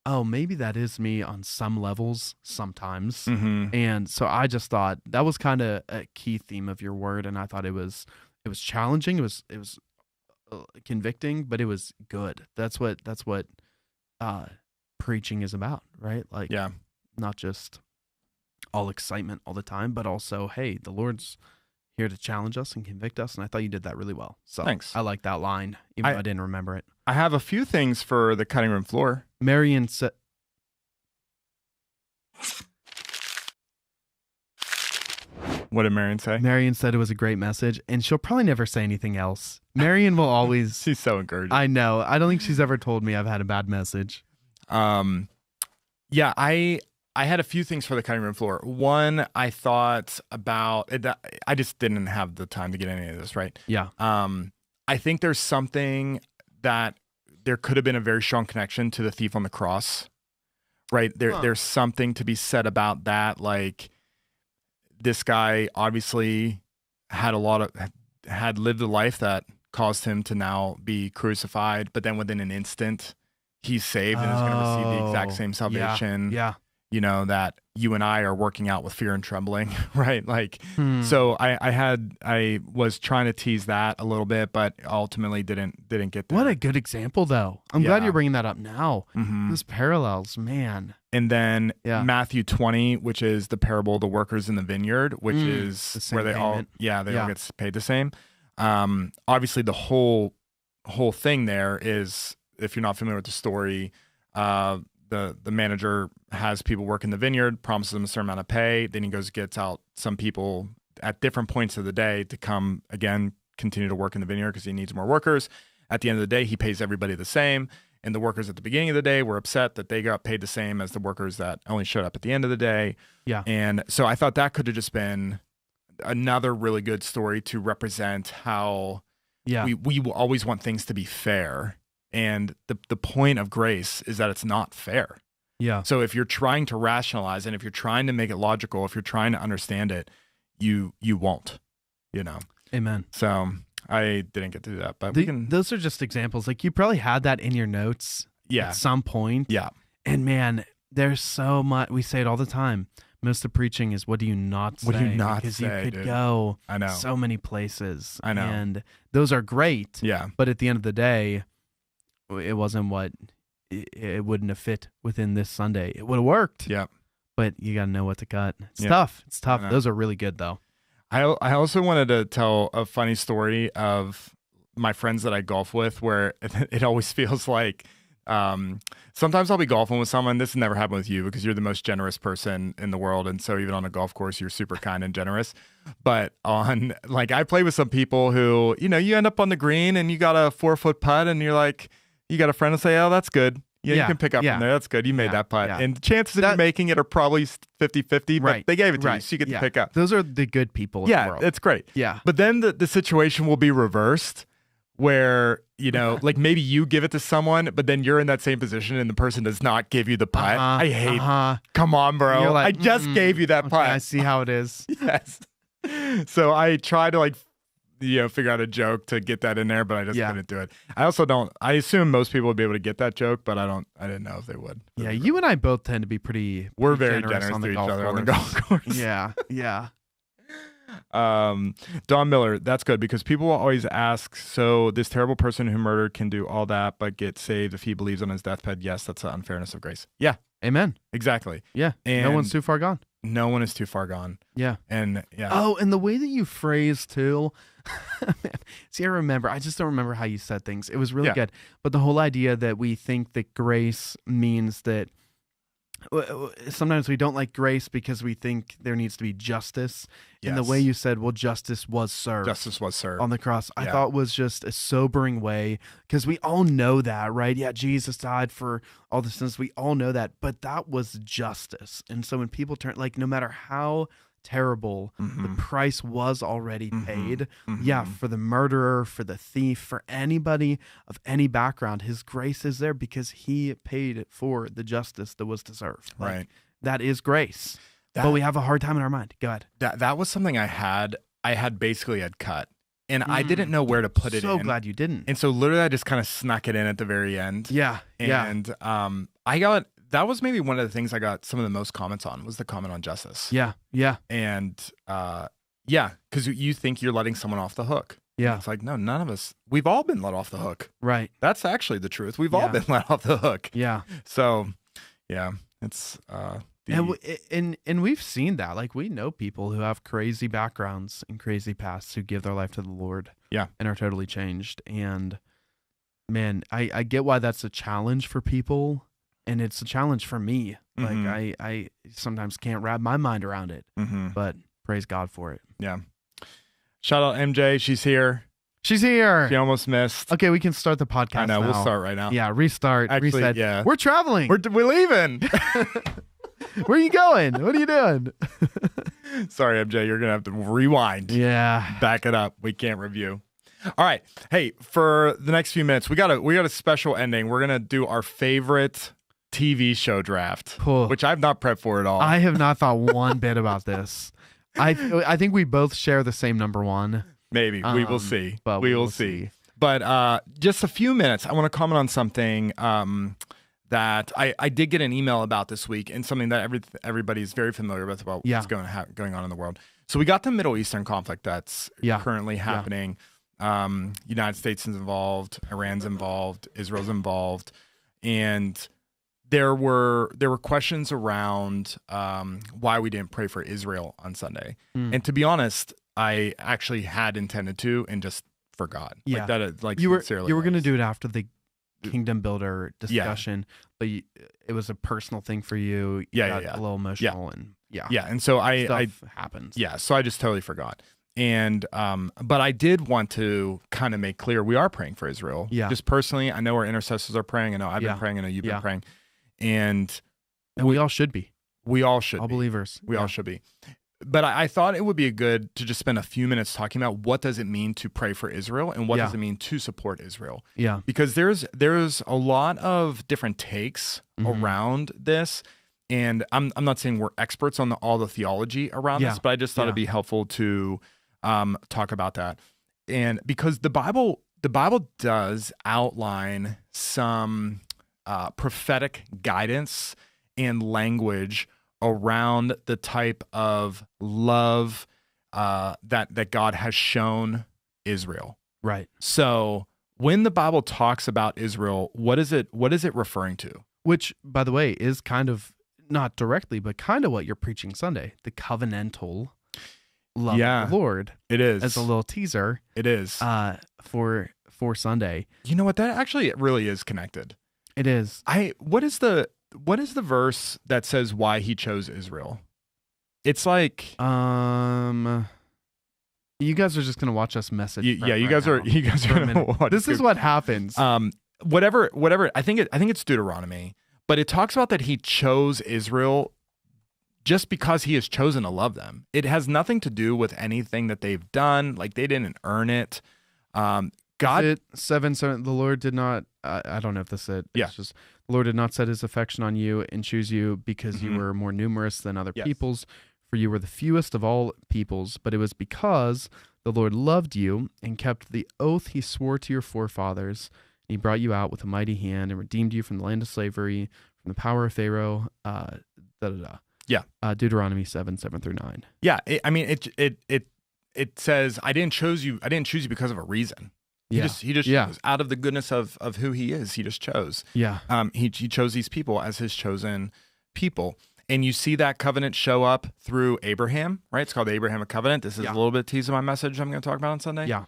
oh, maybe that is me on some levels sometimes. And so I just thought that was kind of a key theme of your word. And I thought it was challenging. It was convicting, but it was good. That's what preaching is about, right? Like, not just all excitement all the time, but also, hey, the Lord's here to challenge us and convict us, and I thought you did that really well. So
thanks.
I like that line, even though I didn't remember it.
I have a few things for the cutting room floor.
Marion said...
What did Marion say?
Marion said it was a great message, and she'll probably never say anything else. Marion will always...
She's so encouraging.
I know. I don't think she's ever told me I've had a bad message.
Yeah, I had a few things for the cutting room floor. One, I thought about... I just didn't have the time to get any of this, right?
Yeah.
I think there's something that there could have been a very strong connection to the thief on the cross, right? There's something to be said about that, like... This guy obviously had lived a life that caused him to now be crucified, but then within an instant, he's saved and is going to receive the exact same salvation.
Yeah.
You know, that you and I are working out with fear and trembling, right? Like, so I was trying to tease that a little bit, but ultimately didn't get there.
What a good example, though. I'm glad you're bringing that up now.
Mm-hmm.
Those parallels, man.
And then Matthew 20, which is the parable of the workers in the vineyard, which is
the
where they
payment.
all get paid the same. Obviously, the whole thing there is, if you're not familiar with the story, the manager has people work in the vineyard, promises them a certain amount of pay. Then he gets out some people at different points of the day to come again, continue to work in the vineyard because he needs more workers. At the end of the day, he pays everybody the same. And the workers at the beginning of the day were upset that they got paid the same as the workers that only showed up at the end of the day.
Yeah.
And so I thought that could have just been another really good story to represent how we will always want things to be fair. And the point of grace is that it's not fair.
Yeah.
So if you're trying to rationalize and if you're trying to make it logical, if you're trying to understand it, you won't, you know.
Amen.
So I didn't get to do that, but
those are just examples. Like, you probably had that in your notes at some point.
Yeah.
And man, there's so much. We say it all the time. Most of preaching is, what do you not say?
What do you not
because
say,
you could
dude.
go
I know.
so many places.
I know.
And those are great.
Yeah.
But at the end of the day, it wasn't what it wouldn't have fit within this Sunday. It would have worked.
Yeah.
But you got to know what to cut. It's tough. It's tough.
I know.
Those are really good, though.
I also wanted to tell a funny story of my friends that I golf with, where it always feels like sometimes I'll be golfing with someone. This has never happened with you because you're the most generous person in the world. And so even on a golf course, you're super kind and generous. But I play with some people who, you know, you end up on the green and you got a 4-foot putt and you're like, you got a friend to say, oh, that's good. Yeah, you can pick up from there. That's good. You made that putt. Yeah. And the chances of you making it are probably 50-50, but they gave it to you, so you get to pick up.
Those are the good people in the world.
It's great.
Yeah.
But then the situation will be reversed where, you know, like maybe you give it to someone, but then you're in that same position and the person does not give you the putt. I hate Come on, bro. Like, I just gave you that putt.
I see how it is.
Yes. So I try to figure out a joke to get that in there, but I just couldn't do it. I also don't. I assume most people would be able to get that joke, but I didn't know if they would.
Yeah, you and I both tend to be pretty.
We're very generous to each other on the golf course.
Yeah, yeah.
Don Miller, that's good because people will always ask. So this terrible person who murdered can do all that, but get saved if he believes on his deathbed. Yes, that's the unfairness of grace. Yeah,
amen.
Exactly.
Yeah, and no one's too far gone.
No one is too far gone.
Yeah.
And yeah.
Oh, and the way that you phrase too. Man, see, I just don't remember how you said things. It was really good. But the whole idea that we think that grace means that sometimes we don't like grace because we think there needs to be justice. Yes. And the way you said, well, justice was served.
Justice was served.
On the cross. I thought was just a sobering way, because we all know that, right? Yeah, Jesus died for all the sins. We all know that. But that was justice. And so when people turn, like, no matter how terrible, the price was already paid. Yeah, for the murderer, for the thief, for anybody of any background, his grace is there because he paid for the justice that was deserved.
Right.
That is grace. But we have a hard time in our mind. Go ahead.
That was something I had basically had cut. And I didn't know where to put it in.
So glad you didn't.
And so literally I just kind of snuck it in at the very end.
Yeah.
And that was maybe one of the things I got some of the most comments on, was the comment on justice.
Yeah. Yeah.
And because you think you're letting someone off the hook.
Yeah.
And it's like, no, none of us. We've all been let off the hook.
Right.
That's actually the truth. We've all been let off the hook.
Yeah.
So, yeah, it's
And we've seen that. Like, we know people who have crazy backgrounds and crazy pasts who give their life to the Lord.
Yeah.
And are totally changed. And man, I get why that's a challenge for people, and it's a challenge for me.
Mm-hmm.
Like I sometimes can't wrap my mind around it.
Mm-hmm.
But praise God for it.
Yeah. Shout out MJ. She's here.
She's here.
She almost missed.
Okay, we can start the podcast.
I know.
now.
We'll start right now.
Yeah, restart.
Actually,
reset.
yeah.
We're traveling.
We're leaving.
Where are you going? What are you doing?
Sorry, MJ. You're gonna have to rewind.
Yeah.
Back it up. We can't review. All right. Hey, for the next few minutes, we got a special ending. We're gonna do our favorite TV show draft,
Cool.
which I've not prepped for at all.
I have not thought one bit about this. I think we both share the same number one.
Maybe. We will see.
But
we will see. But just a few minutes, I want to comment on something that I did get an email about this week, and something that everybody's very familiar with about what's going on in the world. So we got the Middle Eastern conflict that's currently happening. United States is involved, Iran's involved, Israel's involved, and there were questions around why we didn't pray for Israel on Sunday. And to be honest, I actually had intended to and just forgot.
Yeah,
you were
going to do it after the Kingdom Builder discussion, but it was a personal thing for you. You got a little emotional, and
and so
stuff happens.
Yeah, so I just totally forgot. And but I did want to kind of make clear we are praying for Israel.
Yeah,
just personally, I know our intercessors are praying. I know I've been praying. I know you've been praying, and
we all should be.
We all should.
All
be.
Believers.
We all should be. But I thought it would be good to just spend a few minutes talking about what does it mean to pray for Israel and what does it mean to support Israel.
Yeah.
Because there's a lot of different takes around this. And I'm not saying we're experts on all the theology around this, but I just thought it'd be helpful to talk about that. And because the Bible does outline some prophetic guidance and language around the type of love that God has shown Israel.
Right.
So when the Bible talks about Israel, what is it referring to?
Which, by the way, is kind of not directly, but kind of what you're preaching Sunday, the covenantal love of the Lord.
It is.
As a little teaser.
It is.
For Sunday.
You know what? That actually really is connected.
It is.
What is the verse that says why he chose Israel? It's like
you guys are just gonna watch us message.
You guys are gonna watch.
This is what happens.
Whatever. I think it's Deuteronomy, but it talks about that he chose Israel just because he has chosen to love them. It has nothing to do with anything that they've done. Like, they didn't earn it. God 7:7.
The Lord did not. I don't know if this is.
Yeah.
It's just the Lord did not set his affection on you and choose you because you were more numerous than other peoples, for you were the fewest of all peoples. But it was because the Lord loved you and kept the oath he swore to your forefathers. He brought you out with a mighty hand and redeemed you from the land of slavery, from the power of Pharaoh. Deuteronomy 7:7-9.
Yeah, it says, I didn't choose you because of a reason. He just chose out of the goodness of who he is. He just chose.
Yeah.
He chose these people as his chosen people. And you see that covenant show up through Abraham, right? It's called the Abrahamic covenant. This is a little bit teasing my message I'm going to talk about on Sunday.
Yeah.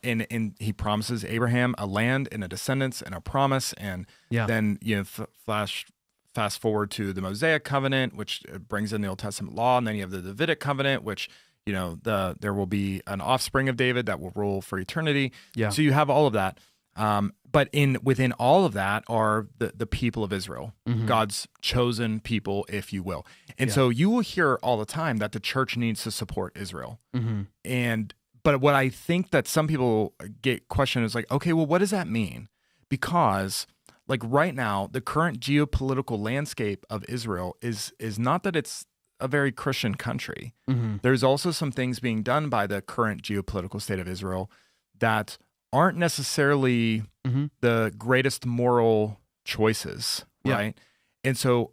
And he promises Abraham a land and a descendants and a promise. And then, fast forward to the Mosaic covenant, which brings in the Old Testament law. And then you have the Davidic covenant, which, there will be an offspring of David that will rule for eternity.
Yeah.
So you have all of that. But within all of that are the people of Israel, God's chosen people, if you will. And so you will hear all the time that the church needs to support Israel. But what I think that some people get questioned is like, okay, well, what does that mean? Because like right now, the current geopolitical landscape of Israel is not that it's a very Christian country. There's also some things being done by the current geopolitical state of Israel that aren't necessarily the greatest moral choices, right? And so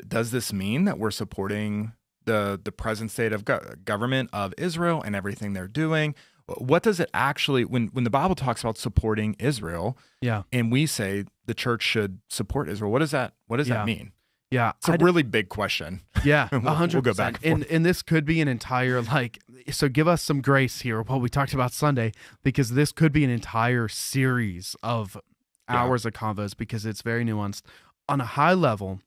does this mean that we're supporting the present state of government of Israel and everything they're doing? What does it actually, when the Bible talks about supporting Israel, and we say the church should support Israel, what does that mean?
Yeah.
It's a really big question.
Yeah,
100%. We'll go back
and this could be an entire, so give us some grace here while we talked about Sunday, because this could be an entire series of hours of convos, because it's very nuanced. On a high level,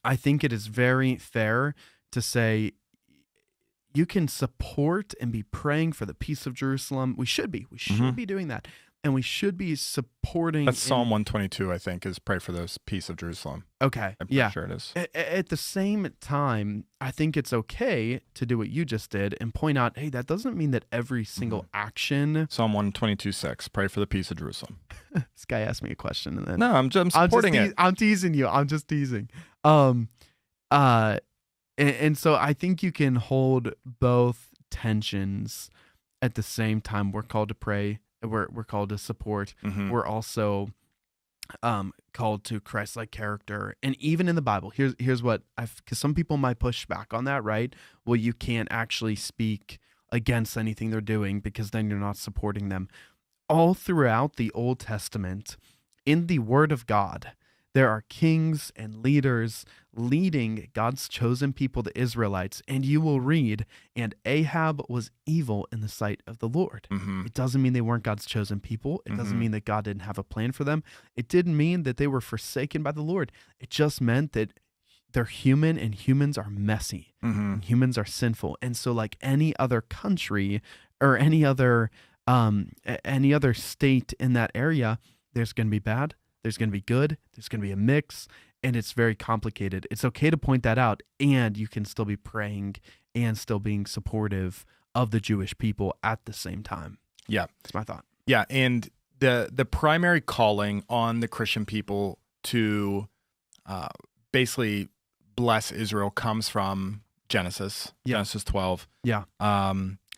I think it is very fair to say you can support and be praying for the peace of Jerusalem. We should be doing that. And we should be supporting.
That's Psalm 122, I think, is pray for the peace of Jerusalem.
Okay.
I'm pretty sure it is.
At the same time, I think it's okay to do what you just did and point out, hey, that doesn't mean that every single action.
Psalm 122:6, pray for the peace of Jerusalem.
This guy asked me a question, and then
no, I'm supporting it.
I'm teasing you. I'm just teasing. And so I think you can hold both tensions at the same time. We're called to pray. We're called to support. We're also called to Christ-like character. And even in the Bible, here's what because some people might push back on that, right? Well, you can't actually speak against anything they're doing because then you're not supporting them. All throughout the Old Testament, in the Word of God, there are kings and leaders leading God's chosen people, the Israelites, and you will read, and Ahab was evil in the sight of the Lord. It doesn't mean they weren't God's chosen people. It doesn't mean that God didn't have a plan for them. It didn't mean that they were forsaken by the Lord. It just meant that they're human, and humans are messy. And humans are sinful. And so like any other country or any other state in that area, there's going to be bad. There's going to be good. There's going to be a mix, and it's very complicated. It's okay to point that out, and you can still be praying and still being supportive of the Jewish people at the same time.
Yeah.
That's my thought.
Yeah, and the primary calling on the Christian people to basically bless Israel comes from Genesis 12.
Yeah.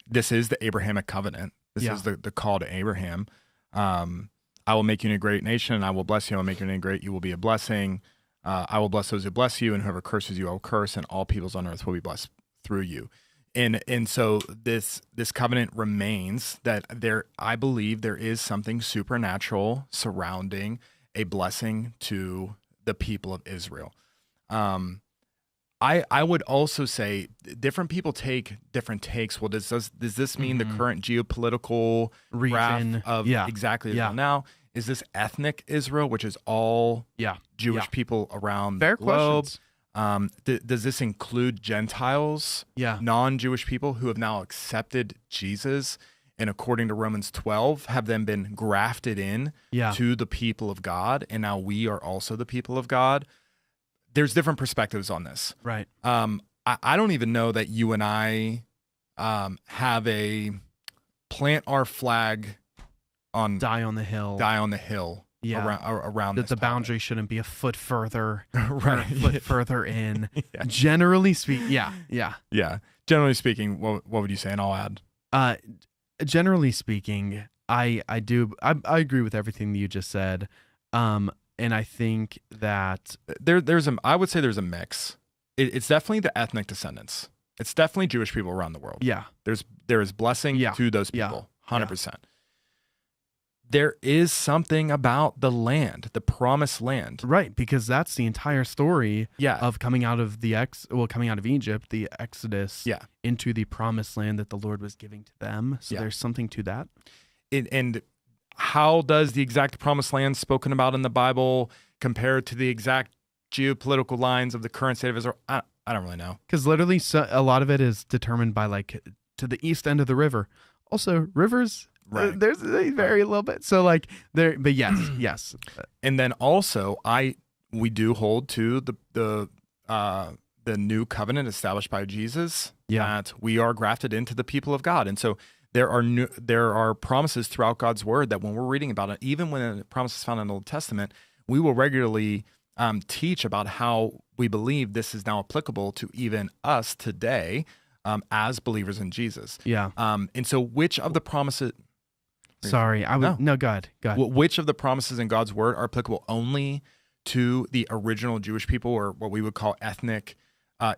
This is the Abrahamic covenant. This is the call to Abraham. I will make you a great nation, and I will bless you. I will make your name great. You will be a blessing. I will bless those who bless you, and whoever curses you, I will curse, and all peoples on earth will be blessed through you. And so this covenant remains that I believe there is something supernatural surrounding a blessing to the people of Israel. I would also say different people take different takes. Well, does this mean the current geopolitical
region
of exactly Israel now? Is this ethnic Israel, which is all Jewish people around the globe? Does this include Gentiles, non-Jewish people who have now accepted Jesus, and according to Romans 12, have then been grafted in to the people of God, and now we are also the people of God? There's different perspectives on this.
Right.
I don't even know that you and I have a plant our flag on
die on the hill
around
that the boundary shouldn't be a foot further
right
a foot further in. Generally speaking,
generally speaking, what would you say? And I'll add,
generally speaking, I agree with everything that you just said. And I think that
I would say there's a mix. It's definitely the ethnic descendants. It's definitely Jewish people around the world.
Yeah.
There is blessing to those people. 100%. There is something about the land, the promised land.
Right, because that's the entire story of coming out of coming out of Egypt, the Exodus into the promised land that the Lord was giving to them. So there's something to that.
And how does the exact promised land spoken about in the Bible compare to the exact geopolitical lines of the current state of Israel? I don't really know.
Because literally a lot of it is determined by to the east end of the river. Also, rivers... Right. They vary a little bit. So but yes.
And then also we do hold to the new covenant established by Jesus that we are grafted into the people of God. And so there are promises throughout God's word that when we're reading about it, even when a promise is found in the Old Testament, we will regularly teach about how we believe this is now applicable to even us today as believers in Jesus.
Yeah.
And so which of the promises...
Sorry, no, go ahead.
Which of the promises in God's word are applicable only to the original Jewish people, or what we would call ethnic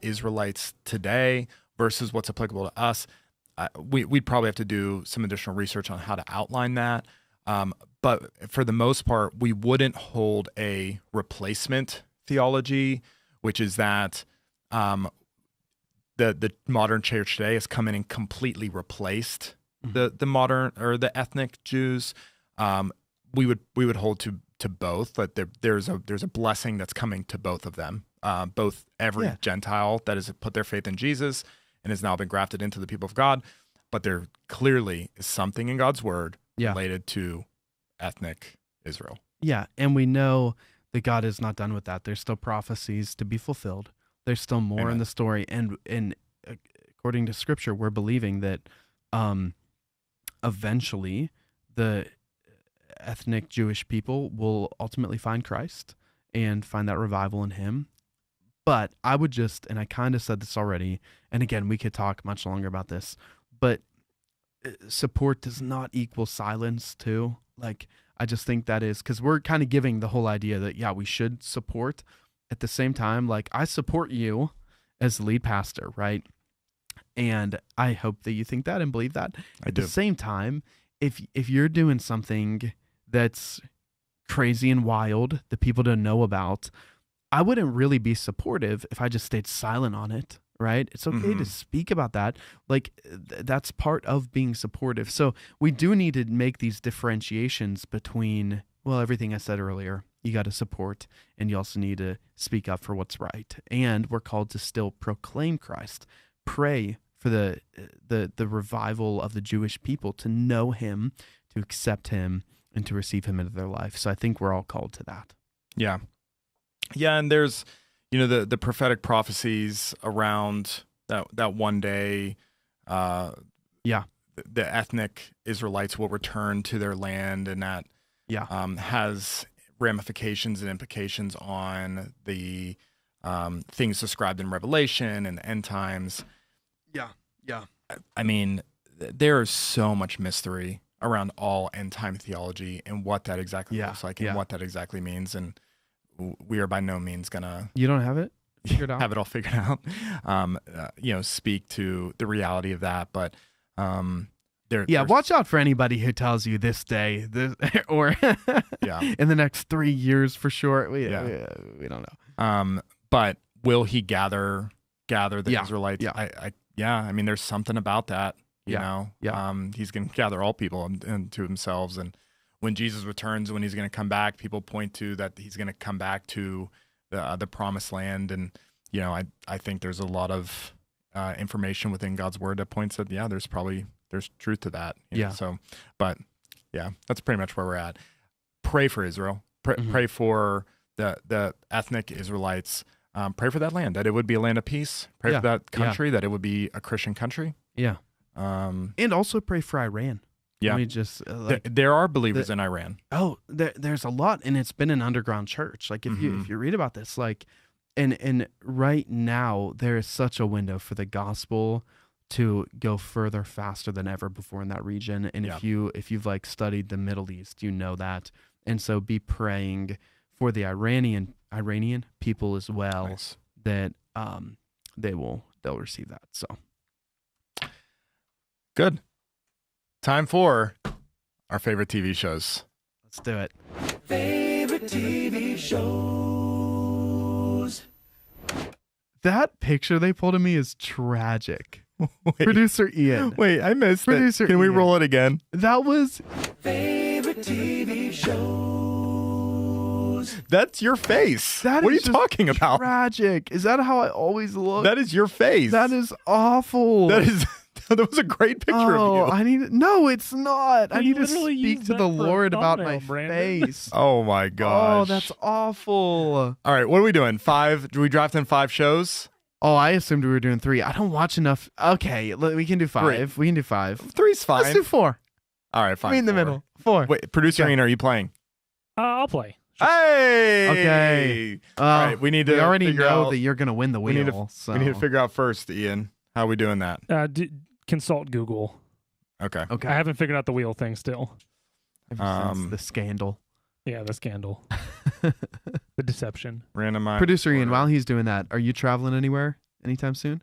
Israelites today, versus what's applicable to us? We'd probably have to do some additional research on how to outline that. But for the most part, we wouldn't hold a replacement theology which is that the modern church today has come in and completely replaced the modern or the ethnic Jews. We would hold to both, but there's a blessing that's coming to both of them. Both every Gentile that has put their faith in Jesus and has now been grafted into the people of God, but there clearly is something in God's word related to ethnic Israel.
Yeah, and we know that God is not done with that. There's still prophecies to be fulfilled. There's still more in the story, and according to Scripture, we're believing that eventually the ethnic Jewish people will ultimately find Christ and find that revival in Him. But I would just, and I kind of said this already, and again, we could talk much longer about this, but support does not equal silence too. Like, I just think that is, because we're kind of giving the whole idea that, yeah, we should support. At the same time, like, I support you as the lead pastor, right? And I hope that you think that and believe that. At the same time, if you're doing something that's crazy and wild that people don't know about, I wouldn't really be supportive if I just stayed silent on it, right? It's okay to speak about that. Like, that's part of being supportive. So we do need to make these differentiations between, well, everything I said earlier. You got to support, and you also need to speak up for what's right. And we're called to still proclaim Christ, pray for the revival of the Jewish people to know Him, to accept Him, and to receive Him into their life. So I think we're all called to that.
Yeah. Yeah, and there's, the prophetic prophecies around that one day, the ethnic Israelites will return to their land, and that has ramifications and implications on the things described in Revelation and the end times.
Yeah.
I mean, there is so much mystery around all end time theology and what that exactly looks like and what that exactly means. And we are by no means gonna.
You don't have it figured out.
Have it all figured out. Speak to the reality of that, but watch out for anybody who tells you this day, or in the next 3 years for sure. We don't know. But will He gather the Israelites? I mean, there's something about that. You know, He's going to gather all people into Himself, and when Jesus returns, when He's going to come back, people point to that He's going to come back to the promised land, and I think there's a lot of information within God's word that points that there's truth to that. You know? So, but that's pretty much where we're at. Pray for Israel. Pray for the ethnic Israelites. Pray for that land, that it would be a land of peace. Pray for that country, that it would be a Christian country.
Yeah. And also pray for Iran.
Yeah.
Let me just
there are believers in Iran.
Oh, there's a lot, and it's been an underground church. Like, if you read about this, like, and right now there is such a window for the gospel to go further faster than ever before in that region. And if you've like studied the Middle East, you know that. And so be praying for the Iranian people as well, that they'll receive that. So
good. Time for our favorite TV shows.
Let's do it.
Favorite TV shows.
That picture they pulled of me is tragic. Producer Ian.
Wait, I missed it. Can we roll it again?
That was
favorite TV shows.
That's your face. What are you talking about?
Tragic. Is that how I always look?
That is your face.
That is awful.
That was a great picture of you.
No, it's not. I need to speak to the Lord about my face.
Oh my gosh.
Oh, that's awful.
All right, what are we doing? 5? Do we draft in 5 shows?
Oh, I assumed we were doing 3. I don't watch enough. Okay, we can do 5. 3. We can do 5.
3's fine.
Let's do 4.
All right, fine.
Me in the middle. 4.
Wait, producer Ian, are you playing?
I'll play.
Hey!
Okay.
All right, we
already know that you're going to win the wheel.
We need to figure out first, Ian. How are we doing that?
Consult Google.
Okay.
I haven't figured out the wheel thing still.
Ever since the scandal.
Yeah, the scandal. The deception.
Randomized.
Producer Ian, while he's doing that, are you traveling anywhere anytime soon?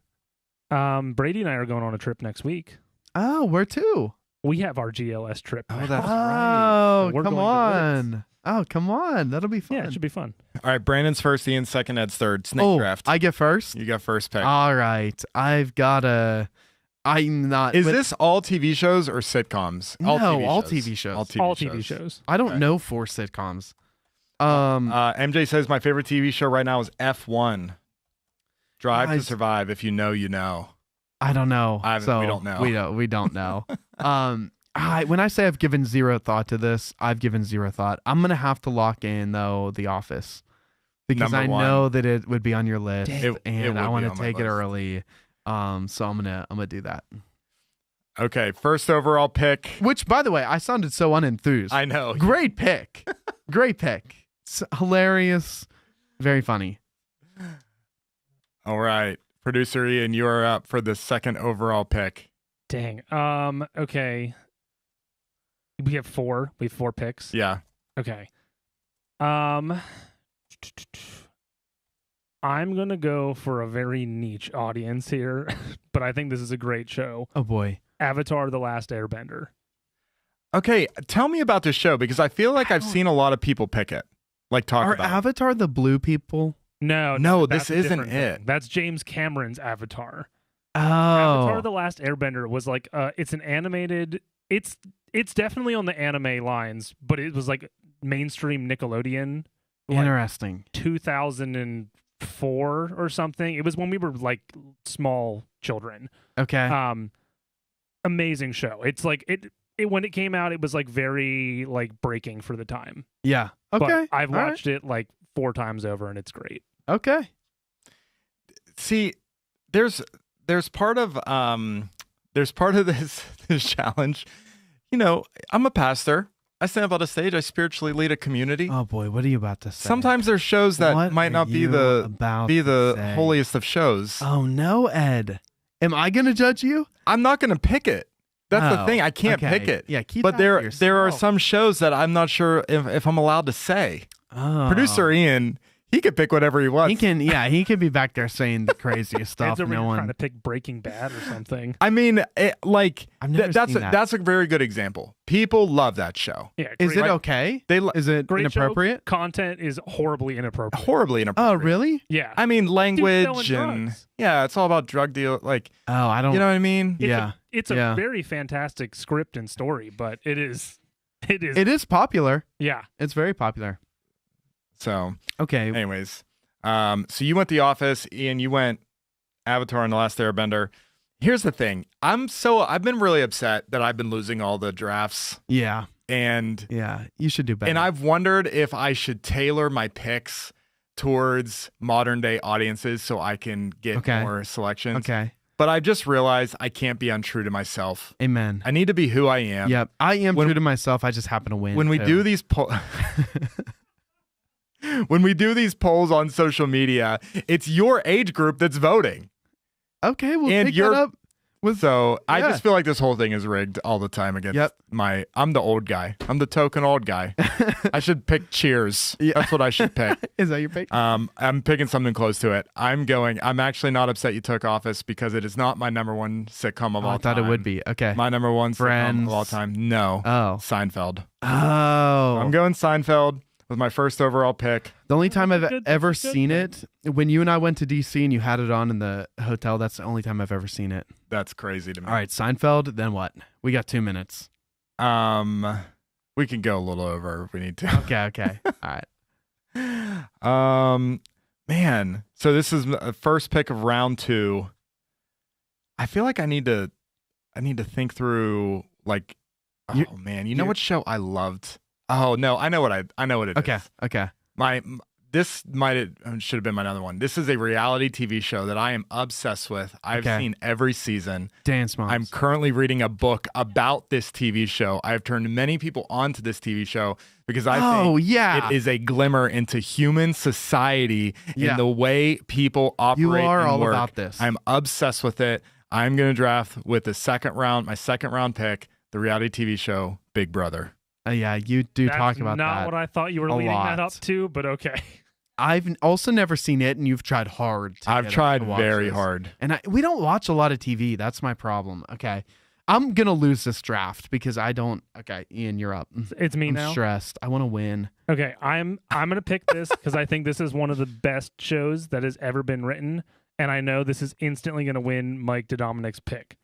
Brady and I are going on a trip next week.
Oh, where to?
We have our GLS trip.
Oh, that's right. Oh, come on. Oh, come on. That'll be fun.
Yeah, it should be fun.
All right, Brandon's first, Ian's second, Ed's third. Snake draft.
I get first?
You got first pick.
All right. I'm not.
Is this all TV shows or sitcoms?
All TV shows.
All TV shows.
I don't know 4 sitcoms.
MJ says my favorite TV show right now is F1. Drive to Survive. If you know, you know.
I don't know.
We don't know.
We don't know. When I say I've given zero thought to this, I've given zero thought. I'm gonna have to lock in though The Office because I know that it would be on your list, and I want to take it early. So I'm gonna do that.
Okay, first overall pick.
Which, by the way, I sounded so unenthused.
I know.
Great pick. Great pick. It's hilarious. Very funny.
All right, producer Ian, you are up for the second overall pick.
Dang. Okay. We have 4. We have 4 picks.
Yeah.
Okay. I'm gonna go for a very niche audience here, but I think this is a great show.
Oh boy.
Avatar: The Last Airbender.
Okay, tell me about this show because I feel like I've seen a lot of people pick it. Talk about
Avatar the blue people?
No,
this isn't it.
That's James Cameron's Avatar.
Oh.
Avatar: The Last Airbender was it's an animated. It's definitely on the anime lines, but it was mainstream Nickelodeon.
Interesting.
2004 or something. It was when we were small children.
Okay.
Amazing show. It's when it came out, it was very breaking for the time.
Yeah. Okay.
But I've watched it 4 times over, and it's great.
Okay.
See, there's part of this challenge. You know, I'm a pastor. I stand up on a stage. I spiritually lead a community.
Oh boy, what are you about to say?
Sometimes there's shows that might not be the holiest of shows.
Oh no, Ed. Am I going to judge you?
I'm not going to pick it. That's the thing. I can't pick it.
Yeah, keep
But there are some shows that I'm not sure if I'm allowed to say.
Oh.
Producer Ian, he could pick whatever he wants.
He can be back there saying the craziest stuff.
No one trying to pick Breaking Bad or something.
I mean,
I've never seen that.
That's a very good example. People love that show.
Yeah,
is it okay? Is it inappropriate?
Show. Content is horribly inappropriate.
Horribly inappropriate.
Oh, really?
Yeah.
I mean, language and it's all about drug deal.
I don't.
You know what I mean?
It's a very fantastic script and story, but it is.
It is popular.
Yeah,
it's very popular.
So
okay.
Anyways, so you went The Office, Ian. You went Avatar and The Last Airbender. Here's the thing. I've been really upset that I've been losing all the drafts.
Yeah.
And
you should do better.
And I've wondered if I should tailor my picks towards modern day audiences so I can get more selections.
Okay.
But I just realized I can't be untrue to myself.
Amen.
I need to be who I am.
Yep. I am true to myself. I just happen to win.
When we do these when we do these polls on social media, it's your age group that's voting.
Okay, we'll pick that up.
I just feel like this whole thing is rigged all the time against I'm the old guy. I'm the token old guy. I should pick Cheers. Yeah. That's what I should pick.
Is that your pick?
I'm picking something close to it. I'm actually not upset you took Office because it is not my number one sitcom of all time.
I thought it would be. Okay.
My number one sitcom of all time. No.
Oh.
Seinfeld.
Oh.
I'm going Seinfeld with my first overall pick.
The only time I've ever seen it, when you and I went to DC and you had it on in the hotel, that's the only time I've ever seen it.
That's crazy to me.
All right, Seinfeld, then what? We got 2 minutes.
We can go a little over if we need to.
Okay. All right.
Man. So this is the first pick of round 2. I feel like I need to think through you know what show I loved? Oh no, I know what it is.
Okay.
This should have been my other one. This is a reality TV show that I am obsessed with. I've seen every season.
Dance Moms.
I'm currently reading a book about this TV show. I've turned many people on to this TV show because I think it is a glimmer into human society in the way people operate and work.
You are all about this.
I'm obsessed with it. I'm going to draft with my second round pick, the reality TV show Big Brother.
Yeah, you do talk about that.
That's not what I thought you were leading that up to, but okay.
I've also never seen it, and you've tried hard.
I've tried very hard.
And we don't watch a lot of TV. That's my problem. Okay. I'm gonna lose this draft because I don't. Okay, Ian, you're up.
It's me
I'm
now.
stressed. I want to win.
Okay, I'm gonna pick this because I think this is one of the best shows that has ever been written, and I know this is instantly gonna win Mike DeDominic's pick.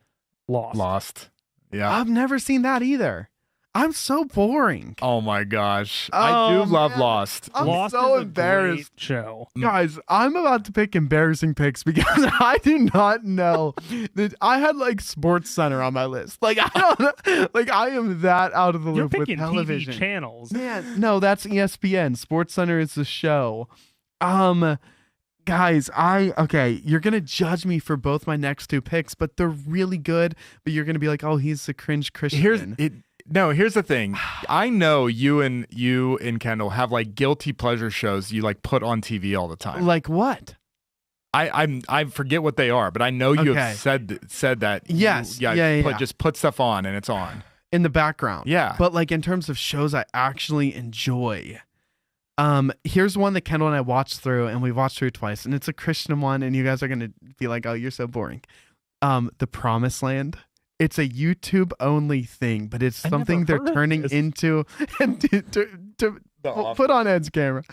Lost.
Yeah.
I've never seen that either. I'm so boring.
Oh my gosh. I do love
man.
Lost.
I'm
Lost
so
is a
embarrassed.
great show.
Guys, I'm about to pick embarrassing picks because I do not know that I had like Sports Center on my list. Like I don't like I am that out of the
You're
loop with
picking
television.
TV channels.
Man, no, that's ESPN. Sports Center is the show. Guys, okay, you're gonna judge me for both my next two picks, but they're really good. But you're gonna be like, oh, he's the cringe Christian.
Here's the thing. I know you and Kendall have like guilty pleasure shows you like put on TV all the time.
Like what?
I forget what they are, but I know you have said that.
Yes.
Just put stuff on and it's on
In the background.
Yeah.
But like in terms of shows I actually enjoy. Here's one that Kendall and I watched through, and we watched through twice, and it's a Christian one, and you guys are gonna be like, "Oh, you're so boring." The Promised Land. It's a YouTube only thing, but it's something they're turning into. And put on Ed's camera.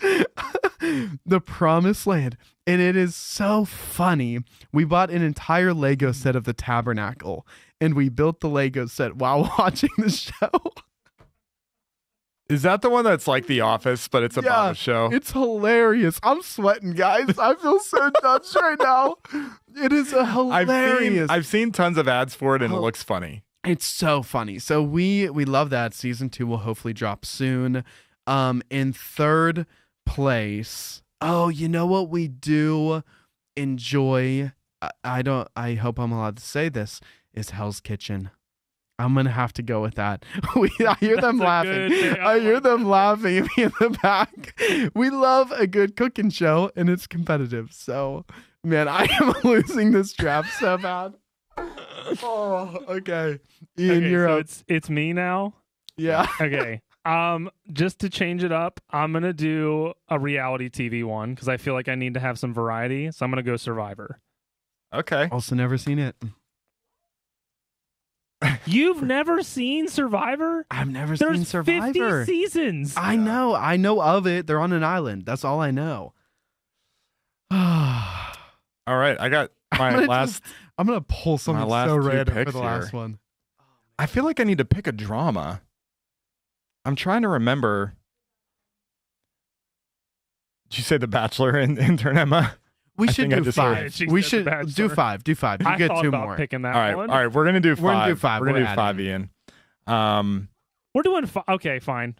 The Promised Land, and it is so funny. We bought an entire Lego set of the Tabernacle, and we built the Lego set while watching the show.
Is that the one that's like The Office, but it's about a show?
It's hilarious. I'm sweating, guys. I feel so judged right now. It is a hilarious.
I've seen tons of ads for it, and it looks funny.
It's so funny. So we love that. Season 2 will hopefully drop soon. In third place, you know what we do enjoy? I hope I'm allowed to say this, is Hell's Kitchen. I'm gonna have to go with that. I hear them laughing. I hear them laughing at me in the back. We love a good cooking show, and it's competitive. So, man, I am losing this draft so bad. Oh, okay. Ian, you're up.
It's me now.
Yeah.
Okay. Just to change it up, I'm gonna do a reality TV one because I feel like I need to have some variety. So I'm gonna go Survivor.
Okay.
Also, never seen it.
You've never seen Survivor?
I've never seen Survivor.
There's 50 seasons.
I know of it. They're on an island. That's all I know.
All right, I got my last.
I'm gonna pull something so random for the last one.
I feel like I need to pick a drama. I'm trying to remember. Did you say The Bachelor and intern Emma?
We should do 5. We should do 5. Do 5. You get 2 more.
Picking that
all
one.
right, we're gonna do 5.
We're gonna do 5.
We're gonna do 5, Ian.
We're doing 5. Okay, fine.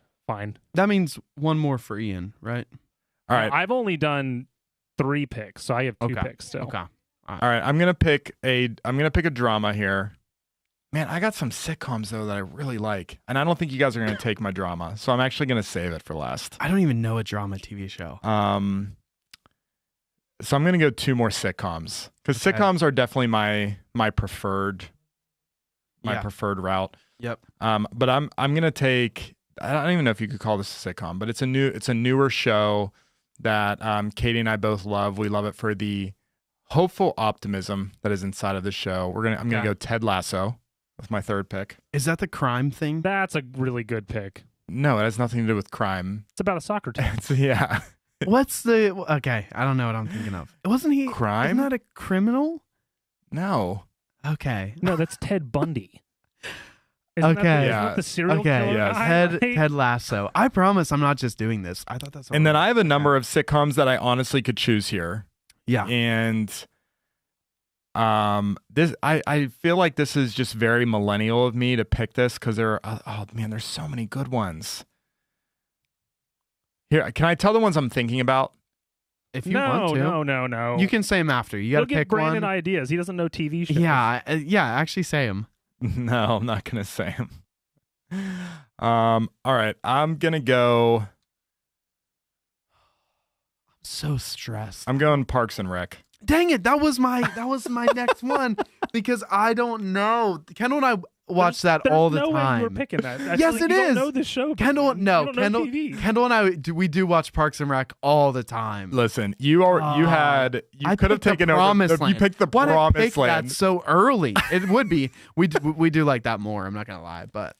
That means 1 more for Ian, right?
All right.
I've only done 3 picks, so I have 2 picks still.
Okay.
All right. I'm gonna pick a drama here. Man, I got some sitcoms though that I really like, and I don't think you guys are gonna take my drama, so I'm actually gonna save it for last.
I don't even know a drama TV show.
So I'm gonna go 2 more sitcoms because sitcoms are definitely my preferred route.
Yep.
But I'm gonna take. I don't even know if you could call this a sitcom, but it's a newer show that Katie and I both love. We love it for the hopeful optimism that is inside of the show. I'm gonna go Ted Lasso with my 3rd pick.
Is that the crime thing?
That's a really good pick.
No, it has nothing to do with crime.
It's about a soccer team.
Yeah.
What's the okay? I don't know what I'm thinking of. Wasn't he
crime?
Isn't that a criminal?
No.
Okay.
No, that's Ted Bundy. Isn't
Okay.
that the serial killer guy?
Ted Lasso. I promise I'm not just doing this. I thought that's.
And then I have a number of sitcoms that I honestly could choose here.
Yeah.
And this I feel like this is just very millennial of me to pick this because there's so many good ones. Here, can I tell the ones I'm thinking about?
If you want to.
No.
You can say them after. You got to pick
Brandon
one.
ideas. He doesn't know TV shows.
Yeah, actually say them.
No, I'm not gonna say them. All right, I'm gonna go.
I'm so stressed.
I'm going Parks and Rec.
Dang it! That was my next one because I don't know. Kendall and I watch that
There's
all the
no way
time.
you were picking that. I
Yes,
feel like
it
you
is.
Don't know this show.
Kendall,
you
no,
don't know
Kendall,
TV.
Kendall and I we do watch Parks and Rec all the time.
Listen, you
I
could have
picked the
taken over.
Promised
You
Land.
picked the
Why did I
Promised
pick
Land.
that so early? It would be. We do like that more. I'm not gonna lie, but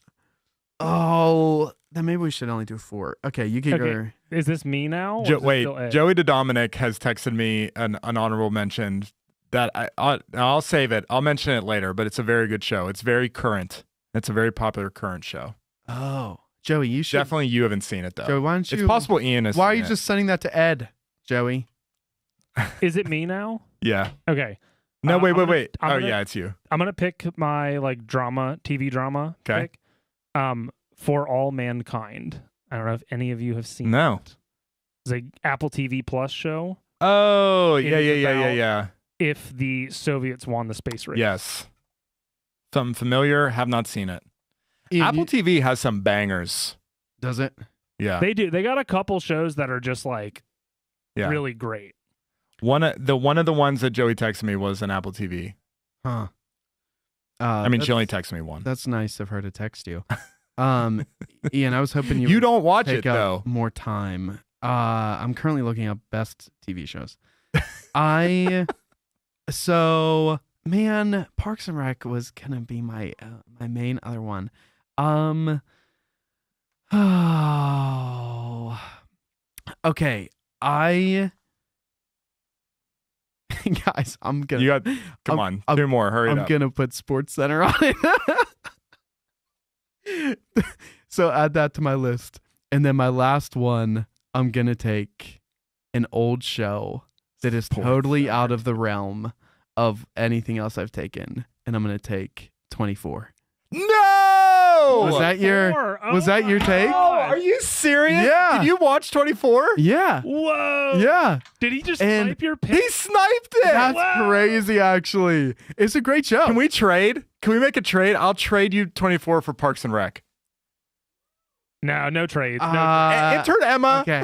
then maybe we should only do 4. Okay, you can go.
Is this me now? Or is it
Wait,
still Ed?
Joey DeDominic has texted me an honorable mention that I'll save it. I'll mention it later, but it's a very good show. It's very current. It's a very popular current show.
Oh, Joey, you should
Definitely you haven't seen it though.
Joey, why don't you?
It's possible Ian has
Why are
seen
you
it.
just sending that to Ed, Joey?
Is it me now?
Yeah.
Okay.
No, wait.
I'm
Oh
gonna-
yeah, it's you.
I'm gonna pick my TV drama.
Okay.
Pick. For All Mankind. I don't know if any of you have seen
No.
it. It's a Apple TV Plus show.
Oh,
It
yeah.
is If the Soviets won the space race.
Yes. Something familiar, have not seen it.
Ian,
Apple TV has some bangers.
does it?
Yeah.
They do. They got a couple shows that are just like
Yeah.
really great.
One of the ones that Joey texted me was an Apple TV.
Huh.
I mean, she only texted me one.
That's nice of her to text you. Ian, I was hoping you
You
would
don't watch
take
it
up
though.
more time. I'm currently looking up best TV shows. Man, Parks and Rec was gonna be my main other one. Okay, guys, I'm gonna.
You got come on, do more. Hurry
I'm
up.
gonna put Sports Center on it. So add that to my list. And then my last one, I'm gonna take an old show that is
Sports
totally
Center.
out of the realm of anything else I've taken. And I'm gonna take 24.
No!
Was that your take?
Oh, are you serious?
Yeah.
Did you watch 24?
Yeah.
Whoa!
Yeah.
Did he just
And
snipe your
He
pick?
sniped it.
That's
Wow.
crazy, actually. It's a great show.
Can we trade? Can we make a trade? I'll trade you 24 for Parks and Rec.
No trades.
Enter Emma.
Okay.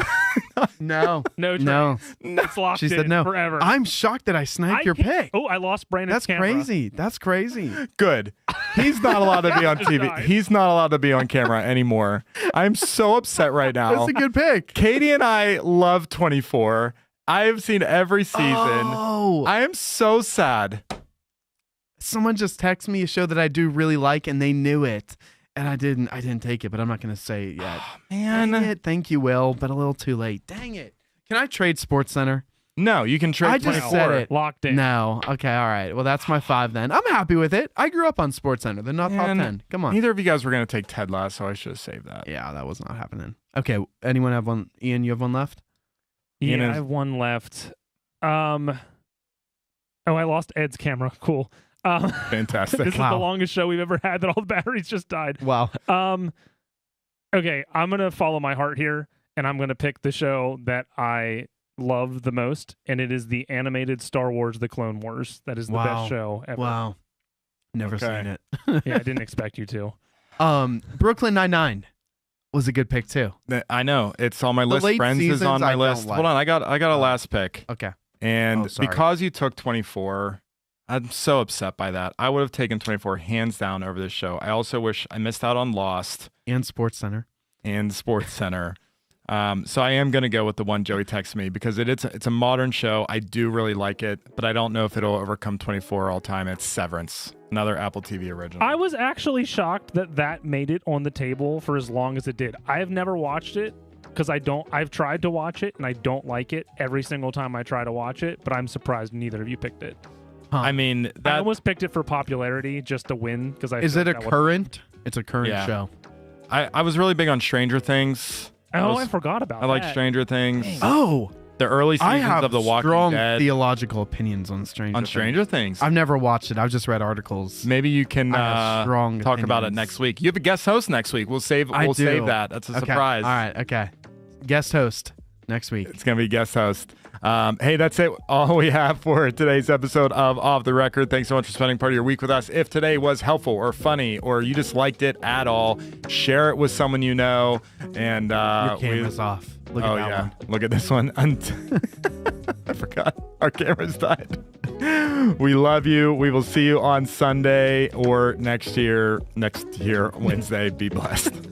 No.
No trades.
No.
It's locked
She
in
said no.
forever.
I'm shocked that I sniped your pick.
Oh, I lost Brandon's
That's
camera.
crazy. That's crazy.
Good. He's not allowed to be on
Just
TV.
died.
He's not allowed to be on camera anymore. I'm so upset right now.
That's a good pick.
Katie and I love 24. I have seen every season.
Oh,
I am so sad.
someone just texted me a show that I do really like, and they knew it, and I didn't take it, but I'm not gonna say it yet.
Man.
Dang it. Thank you, Will, but a little too late. Dang it. Can I trade Sports Center?
No, you can trade
I just
24.
said it.
Locked in.
No. Okay. All right. Well, that's my 5 then. I'm happy with it. I grew up on Sports Center. They're not top
Man,
10. Come on.
Neither of you guys were going to take Ted Lasso. I should have saved that.
Yeah, that was not happening. Okay. Anyone have one? Ian, you have one left?
Ian
Yeah,
is-
I have one left. I lost Ed's camera. Cool.
Fantastic.
This is
Wow.
the longest show we've ever had that all the batteries just died.
Wow.
Okay, I'm going to follow my heart here, and I'm going to pick the show that I love the most, and it is the animated Star Wars The Clone Wars. That is the
Wow.
best show ever.
Wow. Never
Okay.
seen it.
Yeah, I didn't expect you to.
Brooklyn Nine-Nine was a good pick too.
I know. It's on my list.
late
Friends is
seasons
on my
I don't
list.
like.
Hold on. I got a last pick.
Okay.
And
Oh, sorry.
because you took 24, I'm so upset by that. I would have taken 24 hands down over this show. I also wish I missed out on Lost
And Sports Center.
and Sports Center. So I am going to go with the one Joey texted me because it's a modern show. I do really like it, but I don't know if it'll overcome 24 all time. It's Severance, another Apple TV original.
I was actually shocked that made it on the table for as long as it did. I have never watched it because I've tried to watch it and I don't like it every single time I try to watch it, but I'm surprised neither of you picked it.
I mean,
I
that
almost picked it for popularity just to win because I
Is
feel
it a
like that
current? It's a current
Yeah.
show.
I was really big on Stranger Things.
I forgot about
I like
that.
Stranger Things.
Dang.
Oh,
The early
I
seasons
have
of The Walking
strong
Dead.
theological opinions on Stranger
On
Things.
Stranger Things.
I've never watched it. I've just read articles.
Maybe you can
I have strong
talk about it
opinions.
next week. You have a guest host next week. We'll save
I do.
that. That's a
Okay.
surprise.
All right. Okay. Guest host next week.
It's going to be guest host. Hey, that's it. All we have for today's episode of Off the Record. Thanks so much for spending part of your week with us. If today was helpful or funny or you just liked it at all, share it with someone you know. And
Your camera's off. Look at that one.
Look at this one. I forgot. Our camera's died. We love you. We will see you on Sunday or next year, Wednesday. Be blessed.